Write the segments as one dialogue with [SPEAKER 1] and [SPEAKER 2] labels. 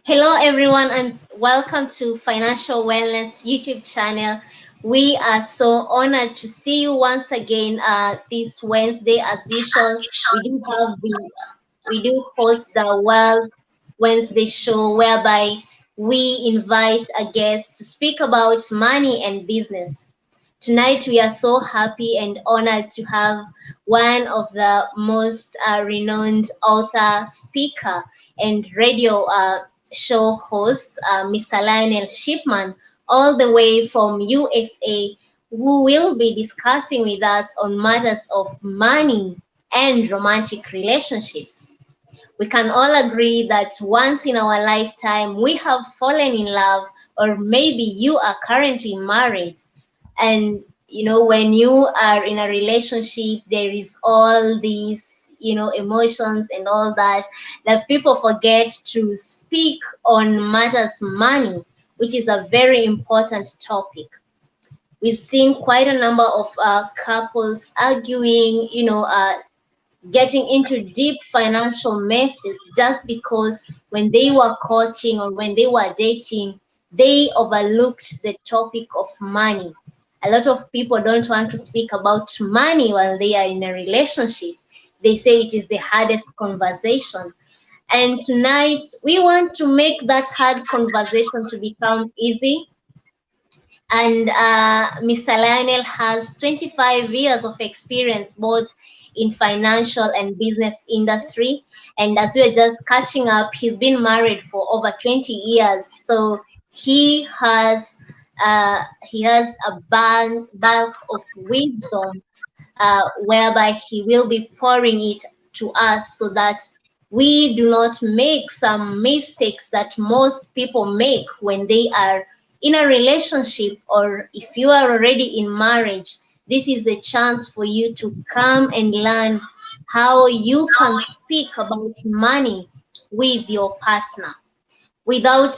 [SPEAKER 1] Hello, everyone, and welcome to Financial Wellness YouTube channel. We are so honored to see you once again this Wednesday. As usual, we do host the Wealth Wednesday show, whereby we invite a guest to speak about money and business. Tonight, we are so happy and honored to have one of the most renowned author, speaker, and radio show host, Mr. Lionel Shipman, all the way from USA, who will be discussing with us on matters of money and romantic relationships. We can all agree that once in our lifetime we have fallen in love, or maybe you are currently married. And when you are in a relationship, there is all these emotions and all that people forget to speak on matters money, which is a very important topic. We've seen quite a number of couples arguing, getting into deep financial messes just because when they were courting or when they were dating, they overlooked the topic of money. A lot of people don't want to speak about money while they are in a relationship. They say it is the hardest conversation. And tonight, we want to make that hard conversation to become easy. And Mr. Lionel has 25 years of experience both in financial and business industry. And as we're just catching up, he's been married for over 20 years. So he has a bulk of wisdom, whereby he will be pouring it to us so that we do not make some mistakes that most people make when they are in a relationship, or if you are already in marriage. This is a chance for you to come and learn how you can speak about money with your partner. Without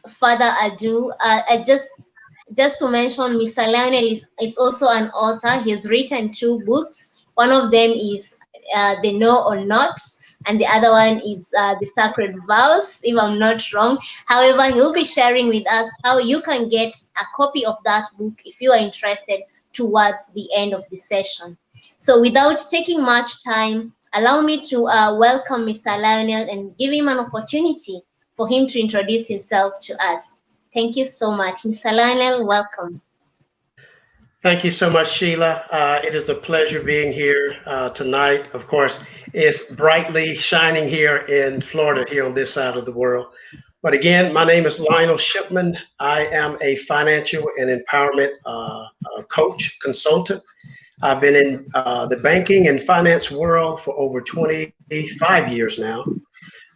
[SPEAKER 1] further ado, I just to mention, Mr. Lionel is also an author. He's written two books. One of them is The Know or Not, and the other one is The Sacred Vows, if I'm not wrong. However, he'll be sharing with us how you can get a copy of that book if you are interested towards the end of the session. So without taking much time, allow me to welcome Mr. Lionel and give him an opportunity for him to introduce himself to us. Thank you so much. Mr. Lionel, welcome.
[SPEAKER 2] Thank you so much, Sheila. It is a pleasure being here tonight. Of course, it's brightly shining here in Florida, here on this side of the world. But again, my name is Lionel Shipman. I am a financial and empowerment coach, consultant. I've been in the banking and finance world for over 25 years now.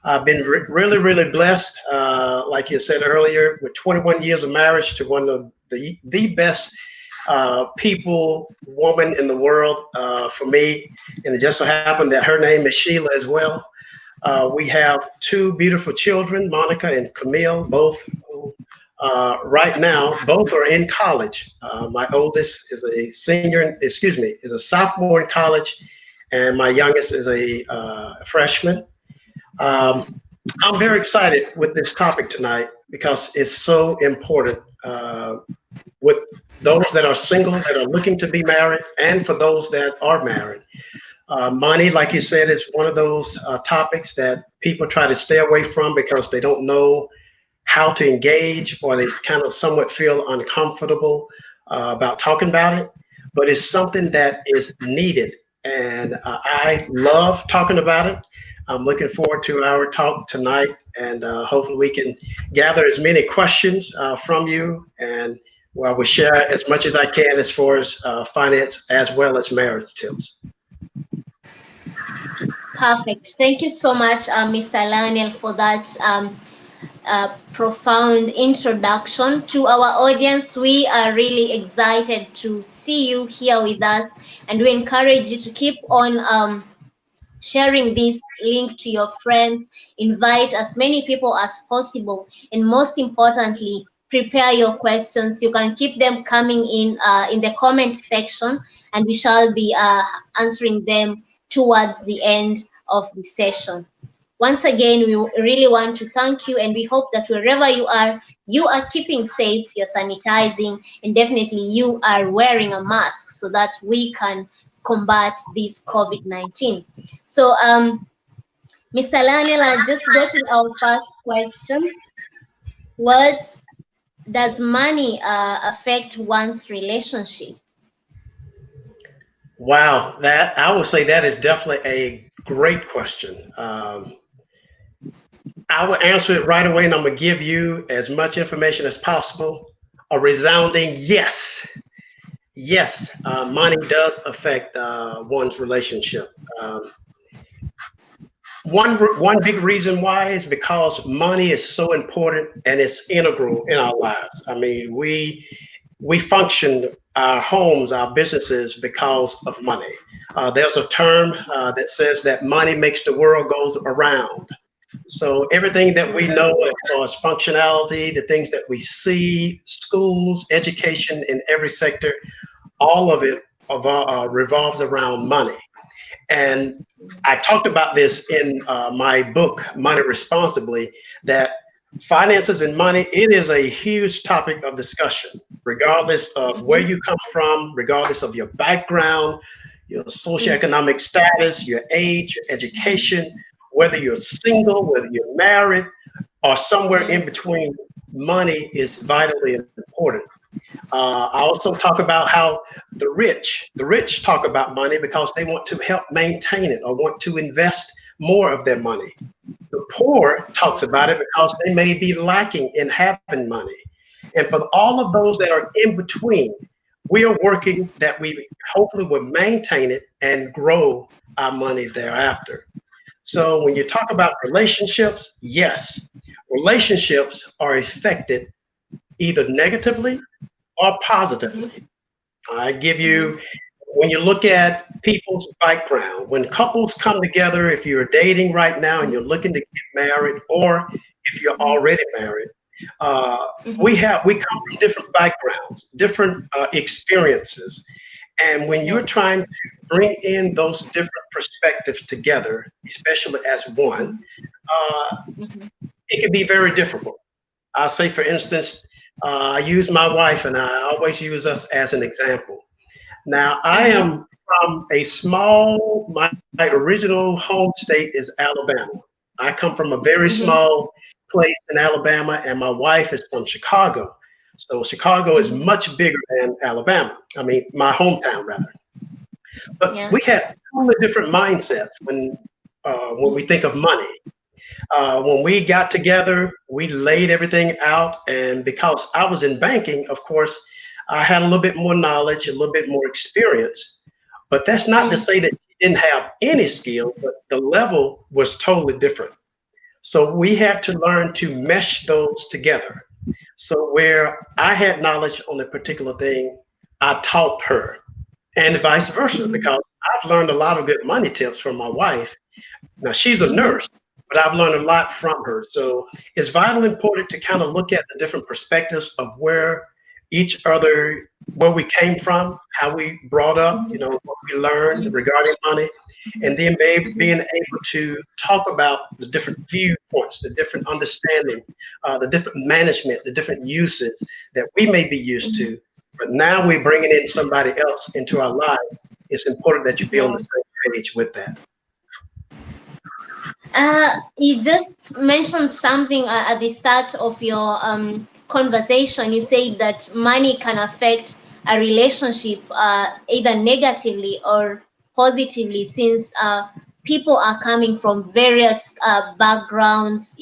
[SPEAKER 2] I've been really, really blessed, like you said earlier, with 21 years of marriage to one of the best woman in the world for me. And it just so happened that her name is Sheila as well. We have two beautiful children, Monica and Camille, both who right now, both are in college. My oldest is a is a sophomore in college, and my youngest is a freshman. I'm very excited with this topic tonight because it's so important with those that are single, that are looking to be married, and for those that are married. Money, like you said, is one of those topics that people try to stay away from because they don't know how to engage, or they kind of somewhat feel uncomfortable about talking about it. But it's something that is needed, and I love talking about it. I'm looking forward to our talk tonight, and hopefully we can gather as many questions from you, and I will share as much as I can as far as finance as well as marriage tips.
[SPEAKER 1] Perfect. Thank you so much, Mr. Lionel, for that profound introduction to our audience. We are really excited to see you here with us, and we encourage you to keep on sharing this link to your friends, invite as many people as possible, and most importantly, prepare your questions. You can keep them coming in the comment section, and we shall be answering them towards the end of the session. Once again, we really want to thank you, and we hope that wherever you are keeping safe, you're sanitizing, and definitely you are wearing a mask so that we can combat this COVID-19. So, Mr. Lionel, I just go to our first question. What does money affect one's relationship?
[SPEAKER 2] Wow, that I would say that is definitely a great question. I will answer it right away, and I'm gonna give you as much information as possible. A resounding yes. Yes, money does affect one's relationship. One big reason why is because money is so important and it's integral in our lives. I mean, we function our homes, our businesses because of money. There's a term that says that money makes the world goes around. So everything that we know as far as functionality, the things that we see, schools, education in every sector, all of it revolves around money. And I talked about this in my book, Money Responsibly, that finances and money, it is a huge topic of discussion, regardless of where
[SPEAKER 1] Mhm,
[SPEAKER 2] you come from, regardless of your background, your
[SPEAKER 1] mhm,
[SPEAKER 2] socioeconomic status, your age, your education, whether you're single, whether you're married, or somewhere in
[SPEAKER 1] mhm,
[SPEAKER 2] between, money is vitally important. I also talk about how the rich talk about money because they want to help maintain it or want to invest more of their money. The poor talks about it because they may be lacking in having money. And for all of those that are in between, we are working that we hopefully will maintain it and grow our money thereafter. So when you talk about relationships, yes, relationships are affected either negatively or
[SPEAKER 1] mhm,
[SPEAKER 2] positively. I give
[SPEAKER 1] mhm,
[SPEAKER 2] you, when you look at people's background, when couples come together, if you're dating right now and you're
[SPEAKER 1] mhm,
[SPEAKER 2] looking to get married, or if you're
[SPEAKER 1] mhm,
[SPEAKER 2] already married, uh,
[SPEAKER 1] mhm.
[SPEAKER 2] we come from different backgrounds, different experiences, and when you're
[SPEAKER 1] Yes.
[SPEAKER 2] trying to bring in those different perspectives together, especially as one,
[SPEAKER 1] Mhm,
[SPEAKER 2] uh,
[SPEAKER 1] mhm,
[SPEAKER 2] it can be very difficult. I'll say, for instance, I use my wife and I always use us as an example. Now, I
[SPEAKER 1] mhm,
[SPEAKER 2] am from a small, my original home state is Alabama. I come from a very
[SPEAKER 1] mhm,
[SPEAKER 2] small place in Alabama, and my wife is from Chicago. So, Chicago is
[SPEAKER 1] mhm.
[SPEAKER 2] much bigger than Alabama. I mean, my hometown, rather. But
[SPEAKER 1] Yeah.
[SPEAKER 2] we have totally different mindsets when we think of money. When we got together, we laid everything out. And because I was in banking, of course, I had a little bit more knowledge, a little bit more experience. But that's not to
[SPEAKER 1] Mm,
[SPEAKER 2] say that she didn't have any skill, but the level was totally different. So we had to learn to mesh those together. So where I had knowledge on a particular thing, I taught her, and vice versa,
[SPEAKER 1] mhm,
[SPEAKER 2] because I've learned a lot of good money tips from my wife. Now she's a
[SPEAKER 1] mhm,
[SPEAKER 2] nurse, but I've learned a lot from her. So it's vitally important to kind of look at the different perspectives of each other, where we came from, how we brought up,
[SPEAKER 1] mhm,
[SPEAKER 2] what we learned
[SPEAKER 1] mhm,
[SPEAKER 2] regarding money, and then
[SPEAKER 1] mhm,
[SPEAKER 2] being able to talk about the different viewpoints, the different understanding, the different management, the different uses that we may be used
[SPEAKER 1] mhm.
[SPEAKER 2] to. But now we're bringing in somebody else into our lives. It's important that you be on
[SPEAKER 1] Yeah.
[SPEAKER 2] the same page with that.
[SPEAKER 1] You just mentioned something at the start of your conversation. You said that money can affect a relationship either negatively or positively, since people are coming from various backgrounds,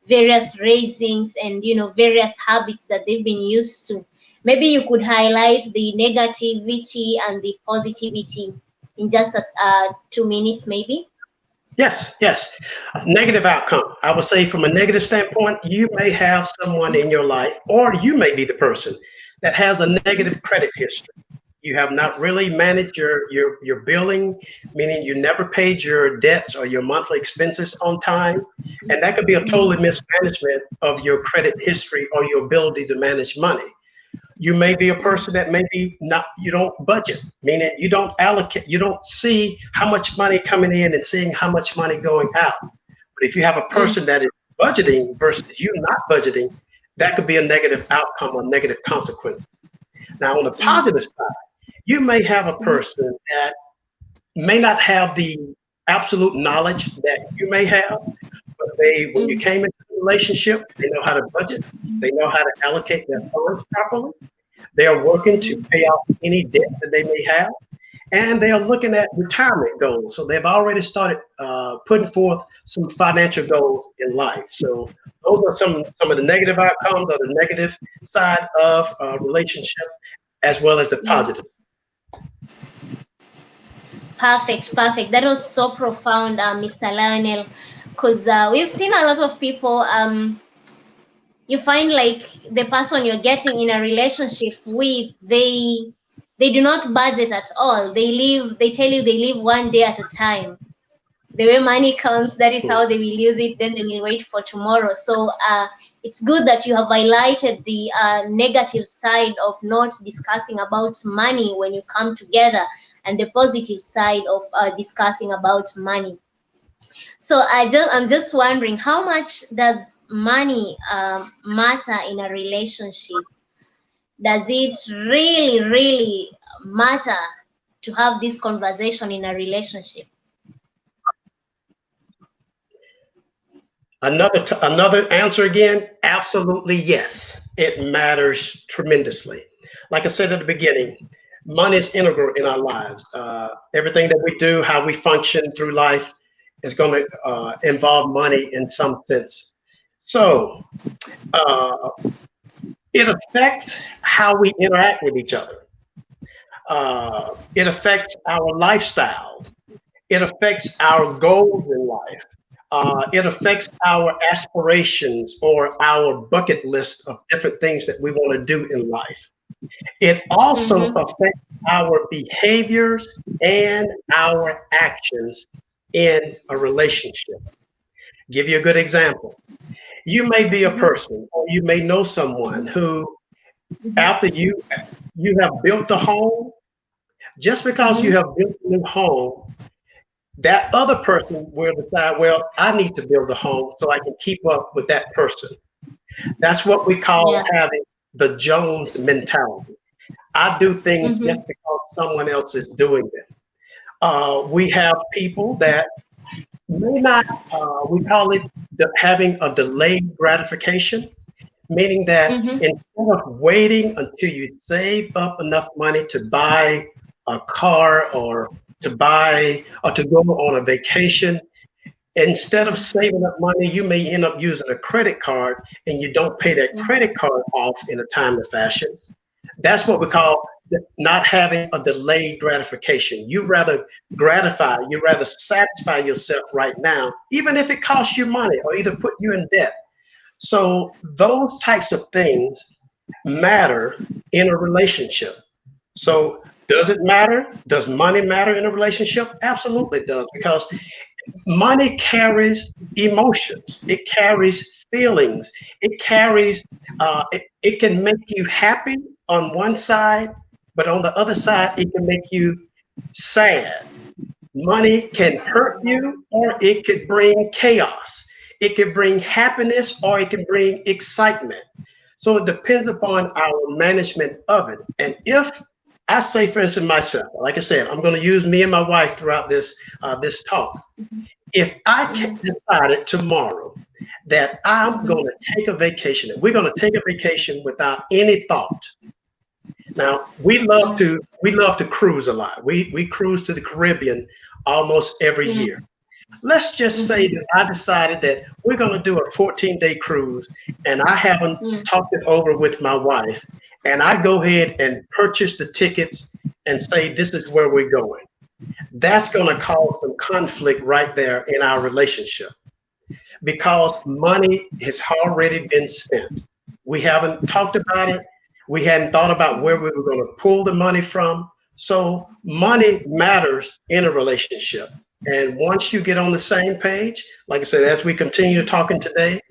[SPEAKER 1] various raisings, and various habits that they've been used to. Maybe you could highlight the negativity and the positivity in just 2 minutes, maybe.
[SPEAKER 2] Yes, yes. Negative outcome. I would say from a negative standpoint, you may have someone in your life, or you may be the person that has a negative credit history. You have not really managed your billing, meaning you never paid your debts or your monthly expenses on time. And that could be a
[SPEAKER 1] Mhm,
[SPEAKER 2] total mismanagement of your credit history or your ability to manage money. You may be a
[SPEAKER 1] mhm,
[SPEAKER 2] person that maybe not, you don't budget, meaning you don't allocate, you don't see how much money coming in and seeing how much money going out. But if you have a person that is budgeting versus you not budgeting, that could be a negative outcome or negative consequences. Now, on the positive side, you may have a person that may not have the absolute knowledge that you may have, but when you came into the relationship, they know how to budget, they know how to allocate their funds properly, they are working to pay off any debt that they may have, and they are looking at retirement goals. So they've already started putting forth some financial goals in life. So those are some of the negative outcomes or the negative side of relationship, as well as the positive.
[SPEAKER 1] Perfect, perfect. That was so profound, Mr. Lionel, because we've seen a lot of people. You find like the person you're getting in a relationship with, they do not budget at all. They live. They tell you they live one day at a time. The way money comes, that is how they will use it. Then they will wait for tomorrow. So it's good that you have highlighted the negative side of not discussing about money when you come together, and the positive side of discussing about money. So I'm just wondering, how much does money matter in a relationship? Does it really, really matter to have this conversation in a relationship?
[SPEAKER 2] Another answer again, absolutely yes. It matters tremendously. Like I said at the beginning, money is integral in our lives. Everything that we do, how we function through life, is going to involve money in some sense. So uh, it affects how we interact with each other. It affects our lifestyle. It affects our goals in life. It affects our aspirations or our bucket list of different things that we want to do in life. It also affects our behaviors and our actions in a relationship. Give you a good example. You may be a person, or you may know someone who, after you have built a home, just because you have built a new home, that other person will decide, well, I need to build a home so I can keep up with that person. That's what we call
[SPEAKER 1] Yeah.
[SPEAKER 2] having the Jones mentality. I do things just because someone else is doing them. We have people that may not, we call it having a delayed gratification, meaning that instead of waiting until you save up enough money to buy a car or to buy or to go on a vacation, instead of saving up money, you may end up using a credit card and you don't pay that credit card off in a timely fashion. That's what we call not having a delayed gratification. You rather satisfy yourself right now, even if it costs you money or either put you in debt. So those types of things matter in a relationship. So does it matter? Does money matter in a relationship? Absolutely it does, because money carries emotions. It carries feelings. It can make you happy on one side, but on the other side, it can make you sad. Money can hurt you, or it could bring chaos. It can bring happiness, or it can bring excitement. So it depends upon our management of it. And if I say, for instance, myself, like I said, I'm going to use me and my wife throughout this talk. If I decided tomorrow that I'm going to take a vacation, and we're going to take a vacation without any thought. Now we love to cruise a lot. We cruise to the Caribbean almost every year. Let's just say that I decided that we're going to do a 14-day cruise, and I haven't talked it over with my wife, and I go ahead and purchase the tickets and say this is where we're going. That's going to cause some conflict right there in our relationship, because money has already been spent. We haven't talked about it. We hadn't thought about where we were going to pull the money from. So money matters in a relationship. And once you get on the same page, like I said, as we continue talking today,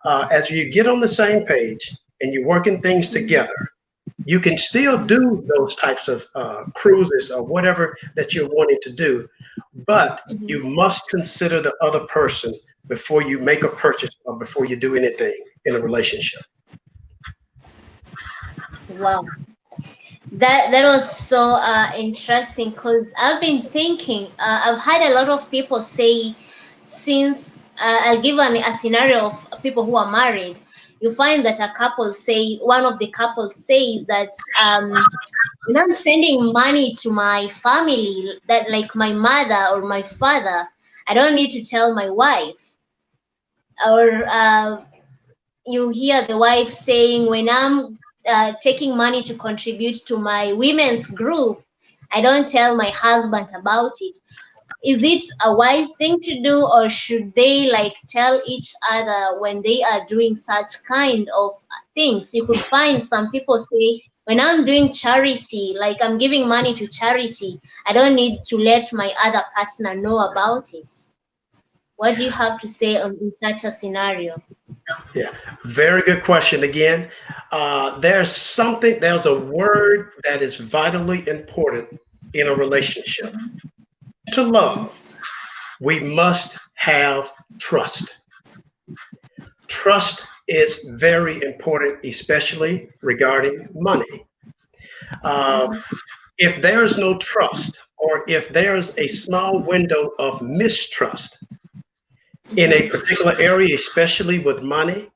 [SPEAKER 2] as you get on the same page and you're working things together, you can still do those types of cruises or whatever that you're wanting to do, but you must consider the other person before you make a purchase or before you do anything in a relationship.
[SPEAKER 1] Wow. That was so interesting because I've been thinking. I've had a lot of people say, since I'll give a scenario of people who are married. You find that a couple say, one of the couples says that when I'm sending money to my family, that like my mother or my father, I don't need to tell my wife. Or you hear the wife saying, when I'm taking money to contribute to my women's group, I don't tell my husband about it. Is it a wise thing to do, or should they like tell each other when they are doing such kind of things? You could find some people say, when I'm doing charity, like I'm giving money to charity, I don't need to let my other partner know about it. What do you have to say on in such a scenario?
[SPEAKER 2] Yeah, very good question again. There's a word that is vitally important in a relationship. To
[SPEAKER 1] Mhm.
[SPEAKER 2] love, we must have trust. Trust is very important, especially regarding money. Uh,
[SPEAKER 1] Mhm.
[SPEAKER 2] if there's no trust, or if there's a small window of mistrust in a
[SPEAKER 1] Mhm.
[SPEAKER 2] particular area, especially with money,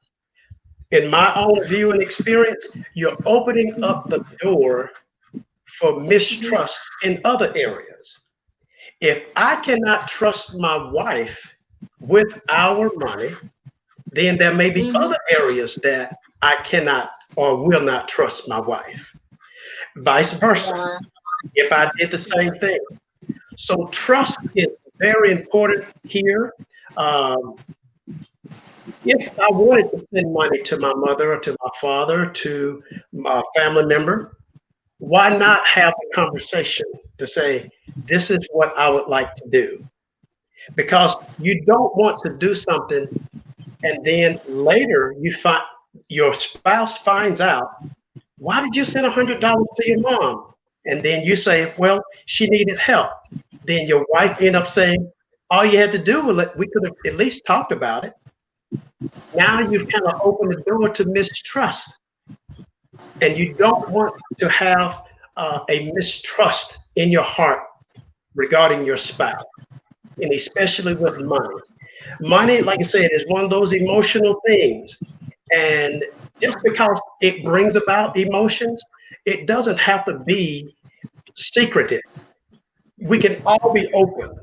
[SPEAKER 2] in my own view and experience, you're opening up the door for
[SPEAKER 1] Mhm.
[SPEAKER 2] mistrust in other areas. If I cannot trust my wife with our money, then there may be
[SPEAKER 1] Mhm.
[SPEAKER 2] other areas that I cannot or will not trust my wife. Vice versa,
[SPEAKER 1] Yeah.
[SPEAKER 2] if I did the same thing. So trust is very important here. Um, if I wanted to send money to my mother or to my father, to my family member, why not have a conversation to say, this is what I would like to do? Because you don't want to do something and then later you find your spouse finds out, why did you send $100 to your mom? And then you say, well, she needed help. Then your wife end up saying, all you had to do was we could have at least talked about it. Now you've kind of opened the door to mistrust, and you don't want to have a mistrust in your heart regarding your spouse, and especially with money. Money, like I said, is one of those emotional things. And just because it brings about emotions, it doesn't have to be secretive. We can all be open.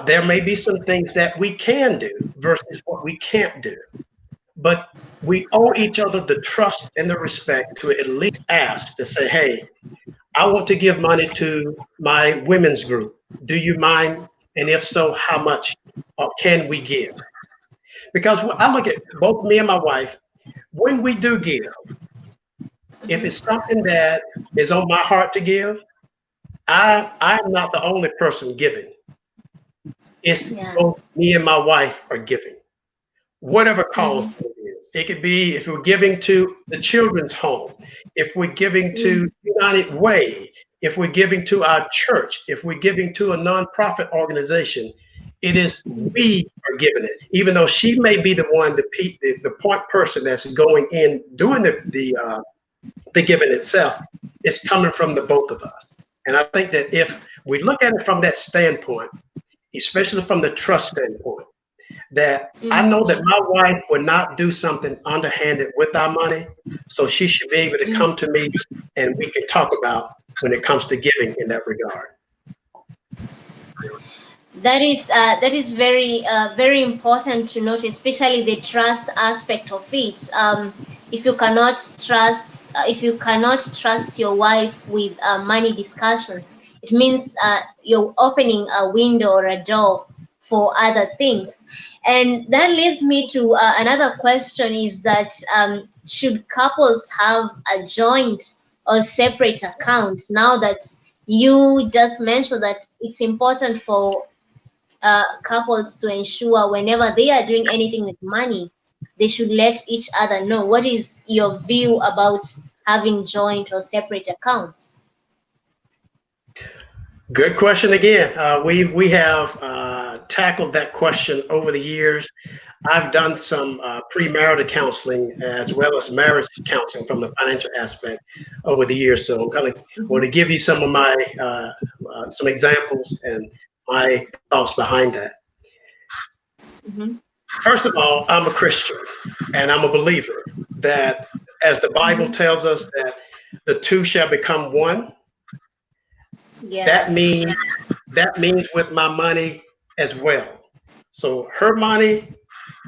[SPEAKER 2] There may be some things that we can do versus what we can't do. But we owe each other the trust and the respect to at least ask to say, hey, I want to give money to my women's group. Do you mind? And if so, how much can we give? Because I look at both me and my wife, when we do give, if it's
[SPEAKER 1] Mhm.
[SPEAKER 2] something that is on my heart to give, I'm not the only person giving. It's
[SPEAKER 1] Yeah.
[SPEAKER 2] both me and my wife are giving, whatever cause
[SPEAKER 1] Mhm.
[SPEAKER 2] it is. It could be if we're giving to the children's home, if we're giving to
[SPEAKER 1] Mhm.
[SPEAKER 2] United Way, if we're giving to our church, if we're giving to a nonprofit organization, it is we are giving it. Even though she may be the one, the point person that's going in doing the giving itself, it's coming from the both of us. And I think that if we look at it from that standpoint, especially from the trust standpoint, that I know that
[SPEAKER 1] Mhm.
[SPEAKER 2] my wife would not do something underhanded with our money. So she should be able to
[SPEAKER 1] Mhm.
[SPEAKER 2] come to me and we can talk about when it comes to giving in that regard.
[SPEAKER 1] That is very very important to note, especially the trust aspect of it. If you cannot trust your wife with money discussions, it means you're opening a window or a door for other things. And that leads me to another question: is that should couples have a joint or separate account? Now that you just mentioned that it's important for couples to ensure whenever they are doing anything with money, they should let each other know. What is your view about having joint or separate accounts?
[SPEAKER 2] Good question again. We have tackled that question over the years. I've done some premarital counseling as well as marriage counseling from the financial aspect over the years. So I'm kind of
[SPEAKER 1] Mhm,
[SPEAKER 2] want to give you some of my some examples and my thoughts behind that.
[SPEAKER 1] mhm,
[SPEAKER 2] First of all, I'm a Christian and I'm a believer that, as the Bible
[SPEAKER 1] mhm.
[SPEAKER 2] tells us, that the two shall become one.
[SPEAKER 1] Yeah.
[SPEAKER 2] That means with my money as well. So her money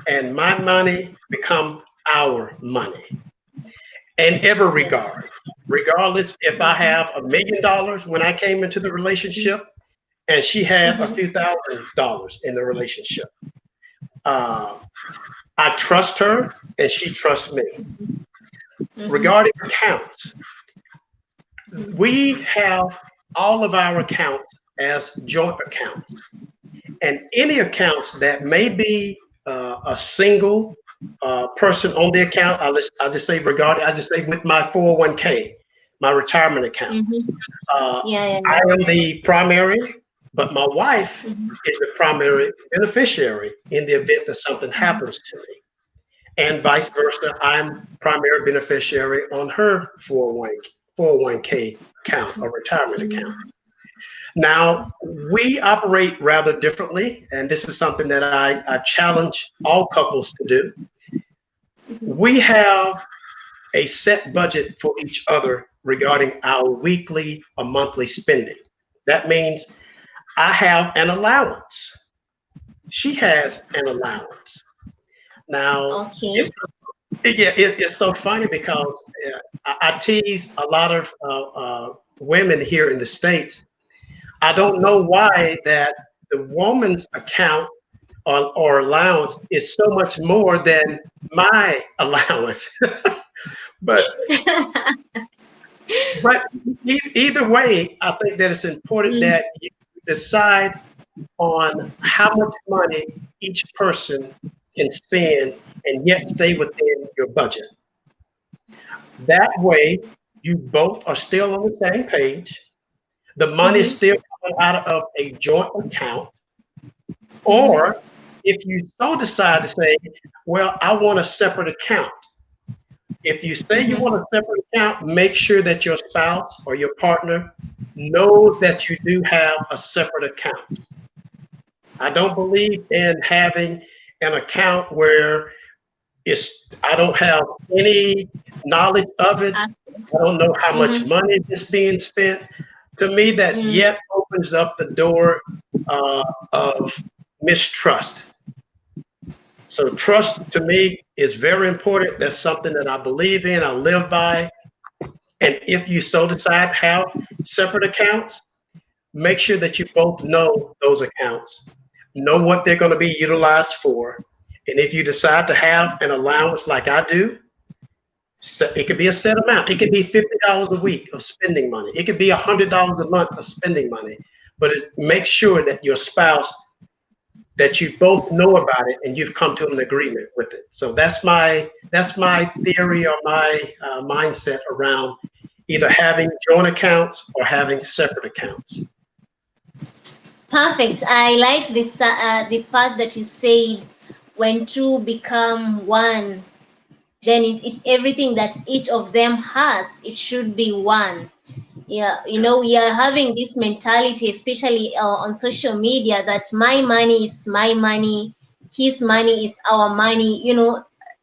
[SPEAKER 2] and my money become our money in every regard.
[SPEAKER 1] Yes.
[SPEAKER 2] Regardless if I
[SPEAKER 1] Mhm,
[SPEAKER 2] have $1 million when I came into the relationship and she had a
[SPEAKER 1] mhm,
[SPEAKER 2] few $1,000s in the relationship. Uh, I trust her and she trusts me.
[SPEAKER 1] mhm,
[SPEAKER 2] Regarding accounts,
[SPEAKER 1] mhm,
[SPEAKER 2] we have all of our accounts as joint accounts. And any accounts that may be a single person on the account, I just say with my 401k, my retirement account.
[SPEAKER 1] mhm.
[SPEAKER 2] Uh,
[SPEAKER 1] Yeah, yeah,
[SPEAKER 2] I
[SPEAKER 1] yeah.
[SPEAKER 2] am the primary, but my wife
[SPEAKER 1] Mhm,
[SPEAKER 2] is the primary beneficiary in the event that something
[SPEAKER 1] mhm,
[SPEAKER 2] happens to me. And vice versa, I'm primary beneficiary on her 401k account or retirement account.
[SPEAKER 1] mhm,
[SPEAKER 2] Now, we operate rather differently, and this is something that I challenge all couples to do.
[SPEAKER 1] mhm,
[SPEAKER 2] We have a set budget for each other regarding our weekly or monthly spending. That means I have an allowance. She has an allowance. Now,
[SPEAKER 1] okay.
[SPEAKER 2] it's it's so funny because I tease a lot of women here in the States. I don't know why that the woman's account or allowance is so much more than my allowance. but but either way, I think that it's important
[SPEAKER 1] Mm,
[SPEAKER 2] that you decide on how much money each person can spend and yet stay within your budget. That way, you both are still on the same page. The money is
[SPEAKER 1] mhm,
[SPEAKER 2] still coming out of a joint account.
[SPEAKER 1] mhm,
[SPEAKER 2] Or if you so decide to say, well, I want a separate account. If you say you
[SPEAKER 1] mhm,
[SPEAKER 2] want a separate account, make sure that your spouse or your partner knows that you do have a separate account. I don't believe in having an account where I don't have any knowledge of it.
[SPEAKER 1] access.
[SPEAKER 2] I don't know how much
[SPEAKER 1] Mhm,
[SPEAKER 2] money is being spent. To me, that
[SPEAKER 1] mm,
[SPEAKER 2] yet opens up the door of mistrust. So trust to me is very important. That's something that I believe in, I live by. And if you so decide to have separate accounts, make sure that you both know those accounts, know what they're going to be utilized for. And if you decide to have an allowance like I do, it could be a set amount. It could be $50 a week of spending money. It could be $100 a month of spending money. But make sure that your spouse, that you both know about it and you've come to an agreement with it. So that's my theory or my mindset around either having joint accounts or having separate accounts.
[SPEAKER 1] perfect. I like this the part that you said when two become one, then everything that each of them has, it should be one. Yeah, we are having this mentality, especially on social media, that my money is my money, his money is our money.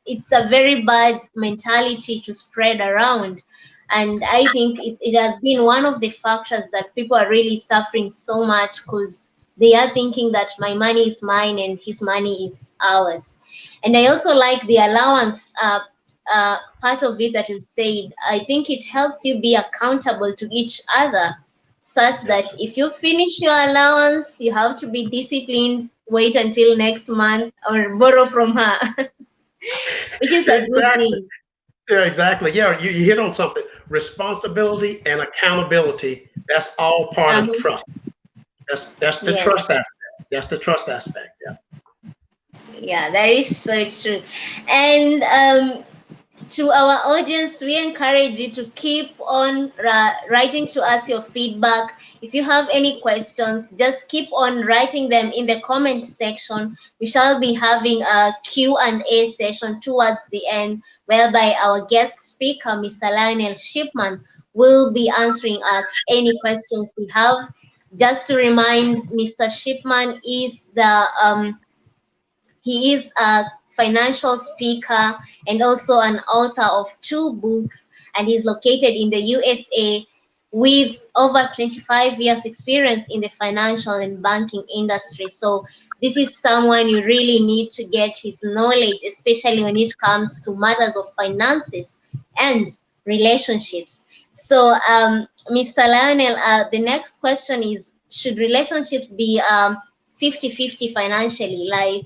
[SPEAKER 1] It's a very bad mentality to spread around. And I think it has been one of the factors that people are really suffering so much, because they are thinking that my money is mine and his money is ours. And I also like the allowance part of it that you said. I think it helps you be accountable to each other, such that if you finish your allowance, you have to be disciplined, wait until next month, or borrow from her, which is a good
[SPEAKER 2] Exactly.
[SPEAKER 1] thing.
[SPEAKER 2] Yeah, exactly. Yeah, you hit on something. Responsibility and accountability, that's all part of
[SPEAKER 1] Uh-huh.
[SPEAKER 2] trust. That's the trust
[SPEAKER 1] Yes.
[SPEAKER 2] aspect. That's the trust aspect. Yeah.
[SPEAKER 1] Yeah, that is so true. And To our audience, we encourage you to keep on writing to us your feedback. If you have any questions, just keep on writing them in the comment section. We shall be having a Q&A session towards the end, whereby our guest speaker, Mr. Lionel Shipman, will be answering us any questions we have. Just to remind, Mr. Shipman is the he is a financial speaker and also an author of two books, and he's located in the USA with over 25 years experience in the financial and banking industry. So this is someone you really need to get his knowledge, especially when it comes to matters of finances and relationships. So, Mr. Lionel, the next question is, should relationships be 50-50 financially? Like,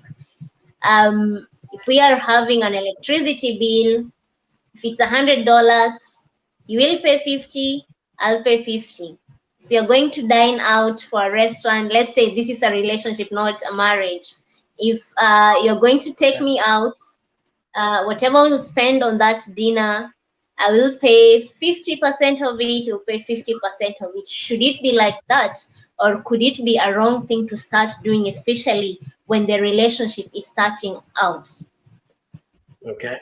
[SPEAKER 1] if we are having an electricity bill, if it's $100, you will pay 50, I'll pay 50. If you're going to dine out for a restaurant, let's say this is a relationship, not a marriage. If you're going to take me out, whatever we'll spend on that dinner, I will pay 50% of it, you'll pay 50% of it. Should it be like that? Or could it be a wrong thing to start doing, especially when the relationship is starting out?
[SPEAKER 2] Okay.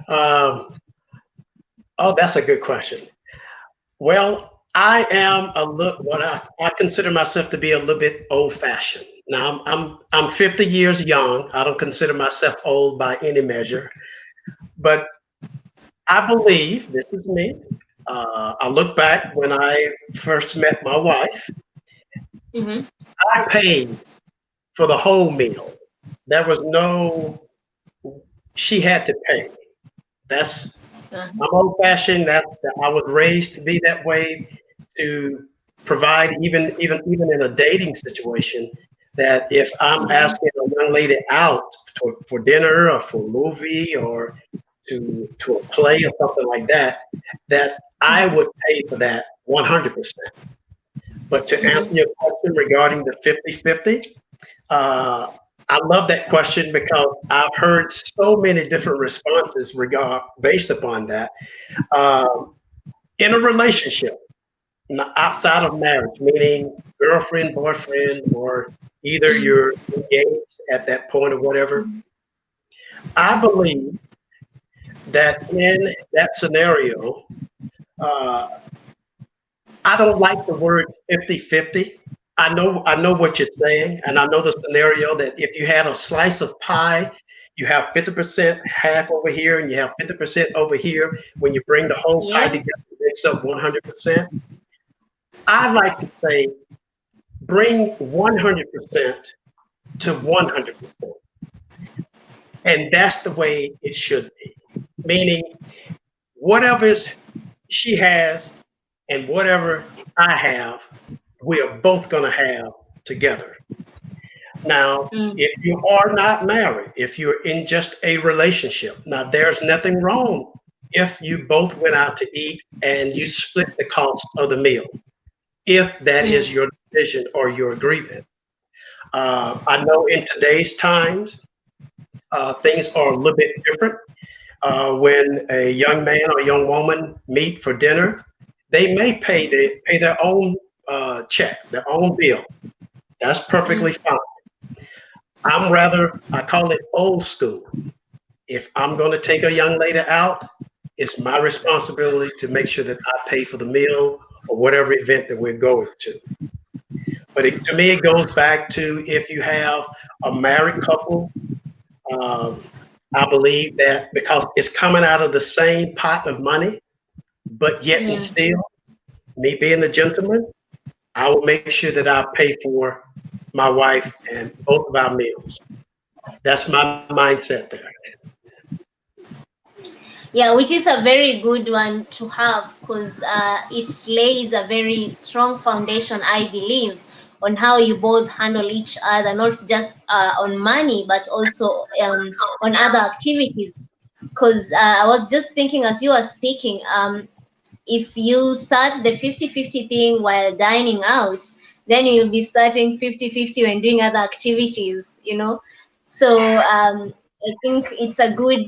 [SPEAKER 2] Um, oh, that's a good question. Well, I am a look what I consider myself to be a little bit old fashioned. Now I'm 50 years young. I don't consider myself old by any measure, but I believe this is me. I look back when I first met my wife.
[SPEAKER 1] Mm-hmm.
[SPEAKER 2] I paid for the whole meal. There was no she had to pay. That's
[SPEAKER 1] Uh-huh.
[SPEAKER 2] I'm old fashioned. That I was raised to be that way, to provide even in a dating situation. That if I'm
[SPEAKER 1] Mm-hmm.
[SPEAKER 2] asking a young lady out for dinner or for a movie or to a play or something like that, that I would pay for that 100%. But to answer
[SPEAKER 1] Mm-hmm.
[SPEAKER 2] your question regarding the 50-50, uh, I love that question because I've heard so many different responses based upon that. Um, in a relationship, outside of marriage, meaning girlfriend, boyfriend, or either you're engaged at that point or whatever, I believe that in that scenario, uh, I don't like the word 50-50. I know what you're saying, and I know the scenario that if you had a slice of pie, you have 50% half over here, and you have 50% over here. When you bring the whole pie
[SPEAKER 1] Yeah.
[SPEAKER 2] together, it makes up 100%. I like to say bring 100% to 100%, and that's the way it should be. Meaning, whatever she has and whatever I have, we are both going to have together. Now,
[SPEAKER 1] Mm.
[SPEAKER 2] if you are not married, if you're in just a relationship, now there's nothing wrong if you both went out to eat and you split the cost of the meal, if that is
[SPEAKER 1] Mm.
[SPEAKER 2] your decision or your agreement. I know in today's times, things are a little bit different. When a young man or young woman meet for dinner, they pay their own check, their own bill. That's perfectly
[SPEAKER 1] Mm.
[SPEAKER 2] fine. I call it old school. If I'm going to take a young lady out, it's my responsibility to make sure that I pay for the meal or whatever event that we're going to. But to me, it goes back to if you have a married couple, um, I believe that because it's coming out of the same pot of money, but yet and
[SPEAKER 1] Mm.
[SPEAKER 2] still, me being the gentleman, I will make sure that I pay for my wife and both of our meals. That's my mindset there.
[SPEAKER 1] Yeah, which is a very good one to have because it lays a very strong foundation, I believe, on how you both handle each other, not just on money, but also on other activities. Because I was just thinking as you were speaking, if you start the 50-50 thing while dining out, then you'll be starting 50-50 when doing other activities, you know. So I think it's a good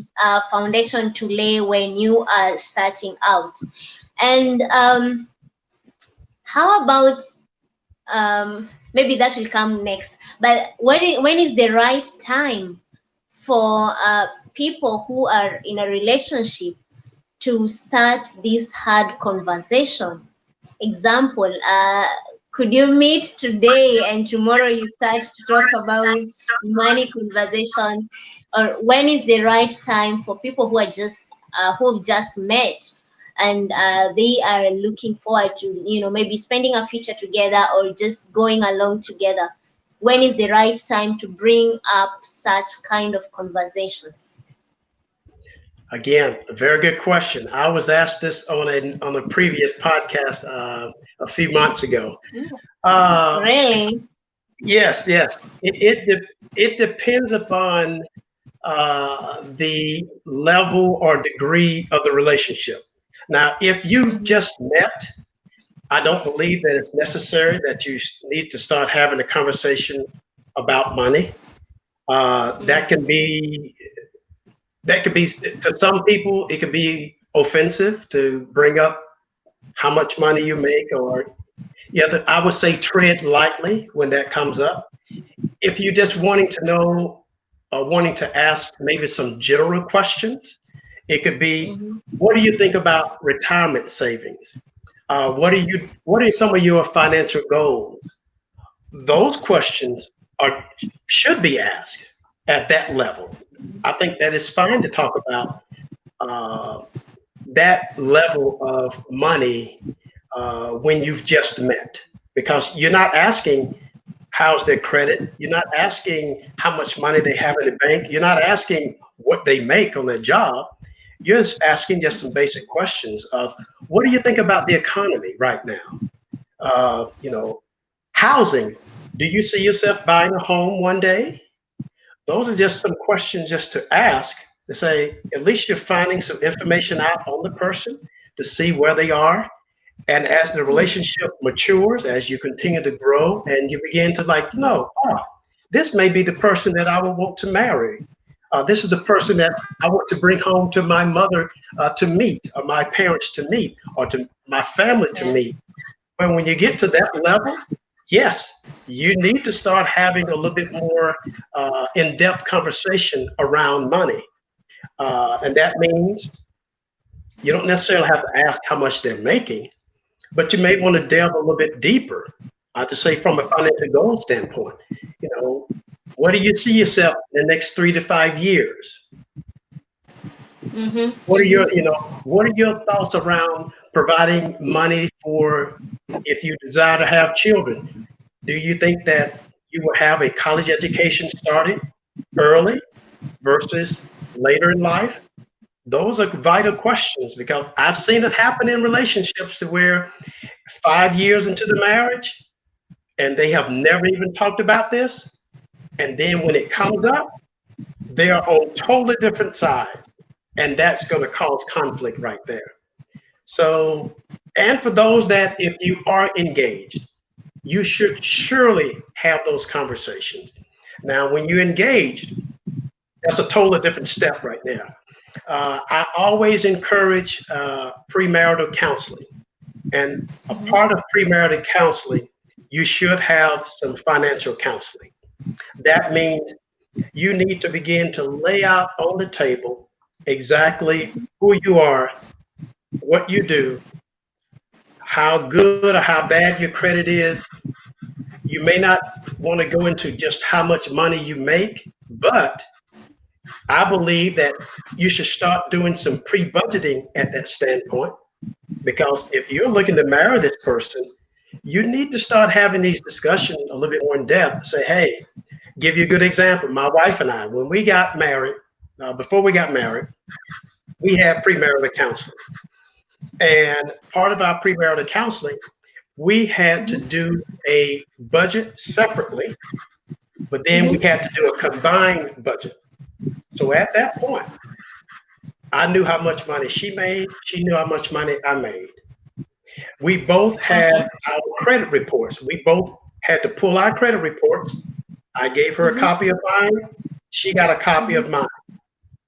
[SPEAKER 1] foundation to lay when you are starting out. And how about maybe that will come next. But when is the right time for people who are in a relationship to start this hard conversation? Example, could you meet today and tomorrow you start to talk about money conversation? Or when is the right time for people who are just who've just met and they are looking forward to, maybe spending a future together or just going along together? When is the right time to bring up such kind of conversations?
[SPEAKER 2] Again, a very good question. I was asked this on a previous podcast a few months ago. Uh,
[SPEAKER 1] Really?
[SPEAKER 2] yes, yes. It depends upon the level or degree of the relationship. Now, if you
[SPEAKER 1] Mhm,
[SPEAKER 2] just met, I don't believe that it's necessary that you need to start having a conversation about money. Uh,
[SPEAKER 1] mhm,
[SPEAKER 2] that can be that could be to some people it could be offensive to bring up how much money you make, or yeah, I would say tread lightly when that comes up. If you're just wanting to know or wanting to ask maybe some general questions, it could be,
[SPEAKER 1] mhm,
[SPEAKER 2] what do you think about retirement savings? What are some of your financial goals? Those questions are should be asked at that level. I think that it's fine to talk about uh, that level of money when you've just met, because you're not asking how's their credit, you're not asking how much money they have in the bank, you're not asking what they make on their job. You're just asking just some basic questions of, what do you think about the economy right now? You know, housing. Do you see yourself buying a home one day? Those are just some questions just to ask, to say at least you're finding some information out on the person to see where they are. And as the relationship matures, as you continue to grow and you begin to like, this may be the person that I would want to marry. This is the person that I want to bring home to my mother to meet, or my parents to meet, or to my family to
[SPEAKER 1] yeah.
[SPEAKER 2] meet. But when you get to that level, yes, you need to start having a little bit more in-depth conversation around money. And that means you don't necessarily have to ask how much they're making, but you may want to delve a little bit deeper to say from a financial goal standpoint. You know, what do you see yourself in the next 3 to 5 years?
[SPEAKER 1] Mm-hmm,
[SPEAKER 2] What are
[SPEAKER 1] mm-hmm,
[SPEAKER 2] what are your thoughts around providing money for if you desire to have children? Do you think that you will have a college education started early versus later in life? Those are vital questions, because I've seen it happen in relationships to where 5 years into the marriage and they have never even talked about this. And then when it comes up, they are on totally different sides. And that's going to cause conflict right there. So, and for those that if you are engaged, you should surely have those conversations. Now, when you're engaged, that's a totally different step right there. I always encourage premarital counseling. And a part of premarital counseling, you should have some financial counseling. That means you need to begin to lay out on the table exactly who you are, what you do, how good or how bad your credit is. You may not want to go into just how much money you make, but I believe that you should start doing some pre budgeting at that standpoint. Because if you're looking to marry this person, you need to start having these discussions a little bit more in depth. Say, hey, give you a good example. My wife and I, when we got married, before we got married, we had premarital counseling. And part of our premarital counseling, we had to do a budget separately, but then we
[SPEAKER 1] mm-hmm,
[SPEAKER 2] had to do a combined budget. So at that point, I knew how much money she made. She knew how much money I made. We both
[SPEAKER 1] okay.
[SPEAKER 2] had our credit reports. We both had to pull our credit reports. I gave her a
[SPEAKER 1] Mm-hmm,
[SPEAKER 2] copy of mine. She got a copy
[SPEAKER 1] mm-hmm,
[SPEAKER 2] of mine.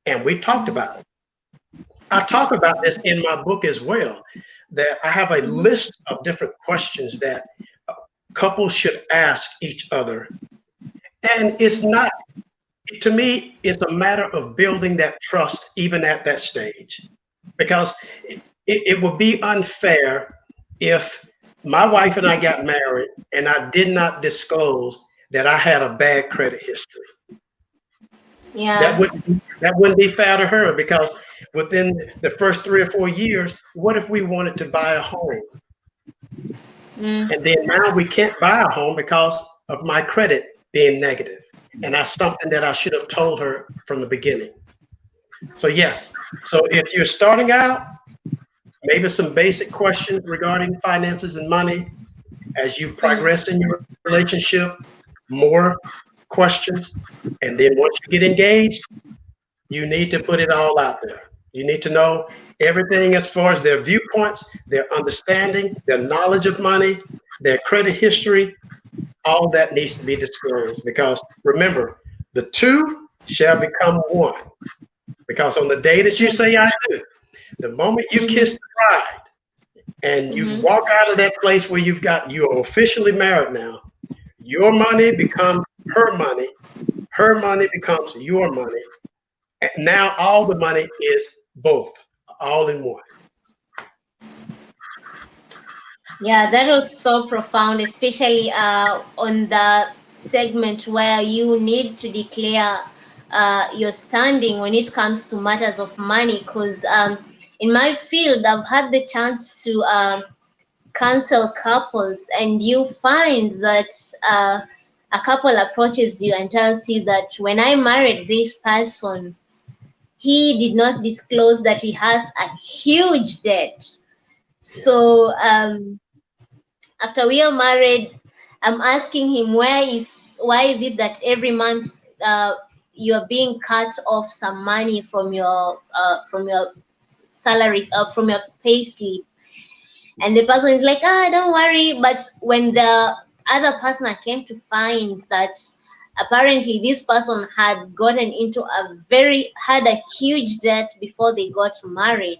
[SPEAKER 2] And we talked about it. I talk about this in my book as well, that I have a
[SPEAKER 1] Mhm.
[SPEAKER 2] list of different questions that couples should ask each other. And it's not, to me, it's a matter of building that trust even at that stage. Because it would be unfair if my wife and I got married and I did not disclose that I had a bad credit history.
[SPEAKER 1] Yeah.
[SPEAKER 2] That wouldn't be fair to her, because within the first 3 or 4 years, what if we wanted to buy a home?
[SPEAKER 1] Mm.
[SPEAKER 2] And then now we can't buy a home because of my credit being negative. And that's something that I should have told her from the beginning. So yes. So if you're starting out, maybe some basic questions regarding finances and money. As you
[SPEAKER 1] Mm.
[SPEAKER 2] progress in your relationship, more questions. And then once you get engaged, you need to put it all out there. You need to know everything as far as their viewpoints, their understanding, their knowledge of money, their credit history. All that needs to be disclosed, because remember, the two shall become one. Because on the day that you say I do, the moment you kiss
[SPEAKER 1] Mhm.
[SPEAKER 2] the bride and you
[SPEAKER 1] Mhm.
[SPEAKER 2] walk out of that place where you're officially married now, your money becomes her money becomes your money. And now all the money is both, all in one.
[SPEAKER 1] Yeah, that was so profound, especially on the segment where you need to declare your standing when it comes to matters of money. Because in my field, I've had the chance to counsel couples, and you find that a couple approaches you and tells you that when I married this person, he did not disclose that he has a huge debt.
[SPEAKER 2] Yes.
[SPEAKER 1] So after we are married, I'm asking him why is it that every month you're being cut off some money from your salaries from your pay slip, and the person is like, ah, don't worry. But when the other partner came to find that apparently this person had gotten into had a huge debt before they got married,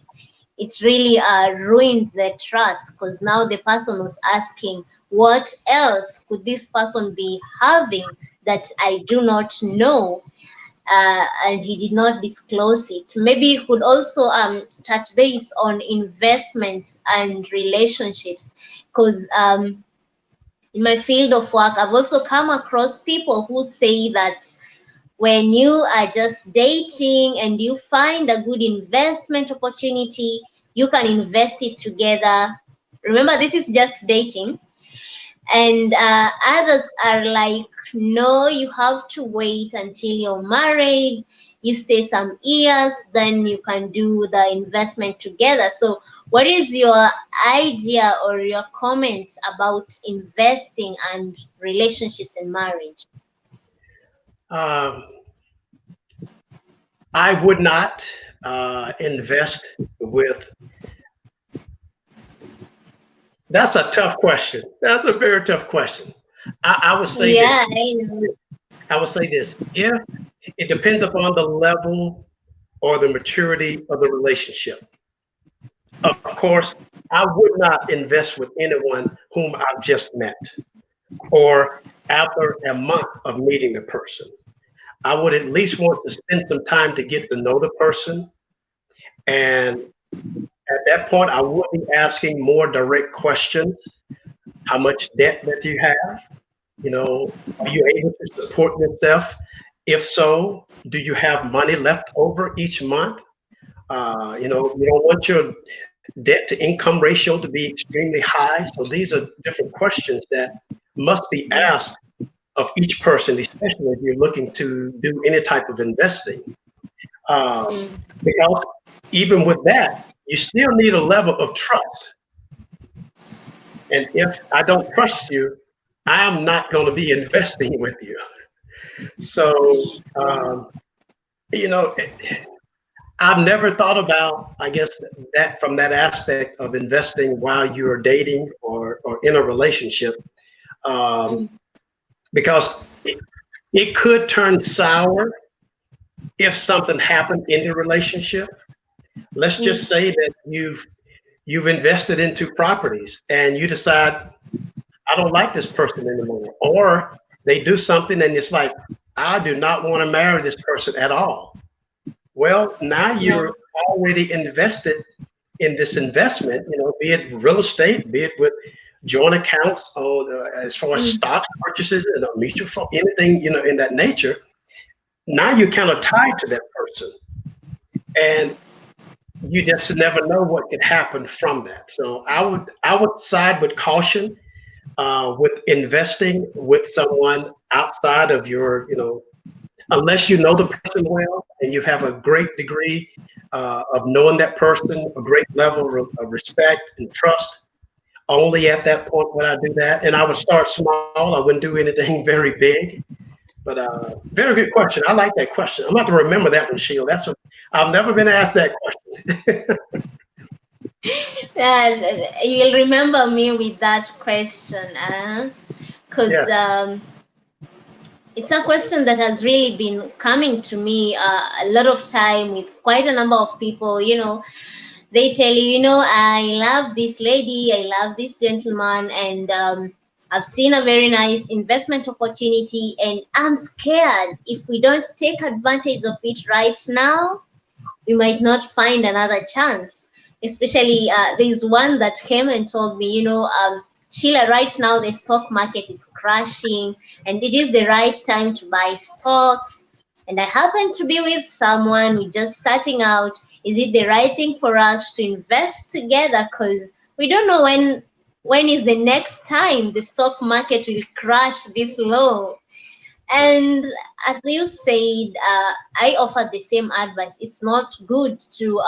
[SPEAKER 1] it really ruined the trust, because now the person was asking, what else could this person be having that I do not know? And he did not disclose it. Maybe you could also touch base on investments and relationships, because in my field of work, I've also come across people who say that when you are just dating and you find a good investment opportunity, you can invest it together. Remember, this is just dating. And others are like, no, you have to wait until you're married, you stay some years, then you can do the investment together. So what is your idea or your comment about investing and relationships and marriage?
[SPEAKER 2] Um, I would not invest with. That's a tough question. That's a very tough question. I would say this.
[SPEAKER 1] Yeah, I know.
[SPEAKER 2] I would say this. If it depends upon the level or the maturity of the relationship. Of course, I would not invest with anyone whom I've just met or after a month of meeting the person. I would at least want to spend some time to get to know the person. And at that point, I would be asking more direct questions. How much debt that you have? You know, are you able to support yourself? If so, do you have money left over each month? You don't want your debt to income ratio to be extremely high. So these are different questions that must be asked of each person, especially if you're looking to do any type of investing. Um,
[SPEAKER 1] Mm.
[SPEAKER 2] because even with that, you still need a level of trust. And if I don't trust you, I am not going to be investing with you. So, you know, I've never thought about, I guess, that from that aspect of investing while you're dating or in a relationship, um,
[SPEAKER 1] Mm.
[SPEAKER 2] because it could turn sour if something happened in the relationship, let's just
[SPEAKER 1] Mm.
[SPEAKER 2] say that you've invested into properties and you decide I don't like this person anymore, or they do something and it's like I do not want to marry this person at all. Well, now
[SPEAKER 1] Yeah.
[SPEAKER 2] you're already invested in this investment, be it real estate, be it with joint accounts on as far as
[SPEAKER 1] Mm.
[SPEAKER 2] stock purchases and a mutual fund, anything, in that nature. Now you're kind of tied to that person. And you just never know what could happen from that. So I would side with caution with investing with someone outside of your, unless you know the person well and you have a great degree of knowing that person, a great level of respect and trust. Only at that point would I do that, and I would start small. I wouldn't do anything very big. But very good question. I like that question. I'm going to have to remember that one, Sheila. I've never been asked that question.
[SPEAKER 1] You'll remember me with that question, because
[SPEAKER 2] Yes.
[SPEAKER 1] it's a question that has really been coming to me a lot of time with quite a number of people. They tell you, I love this lady, I love this gentleman, and I've seen a very nice investment opportunity, and I'm scared if we don't take advantage of it right now, we might not find another chance. Especially, there's one that came and told me, Sheila, right now the stock market is crashing, and it is the right time to buy stocks. And I happen to be with someone who's just starting out. Is it the right thing for us to invest together? Because we don't know when is the next time the stock market will crash this low. And as you said, I offer the same advice. It's not good to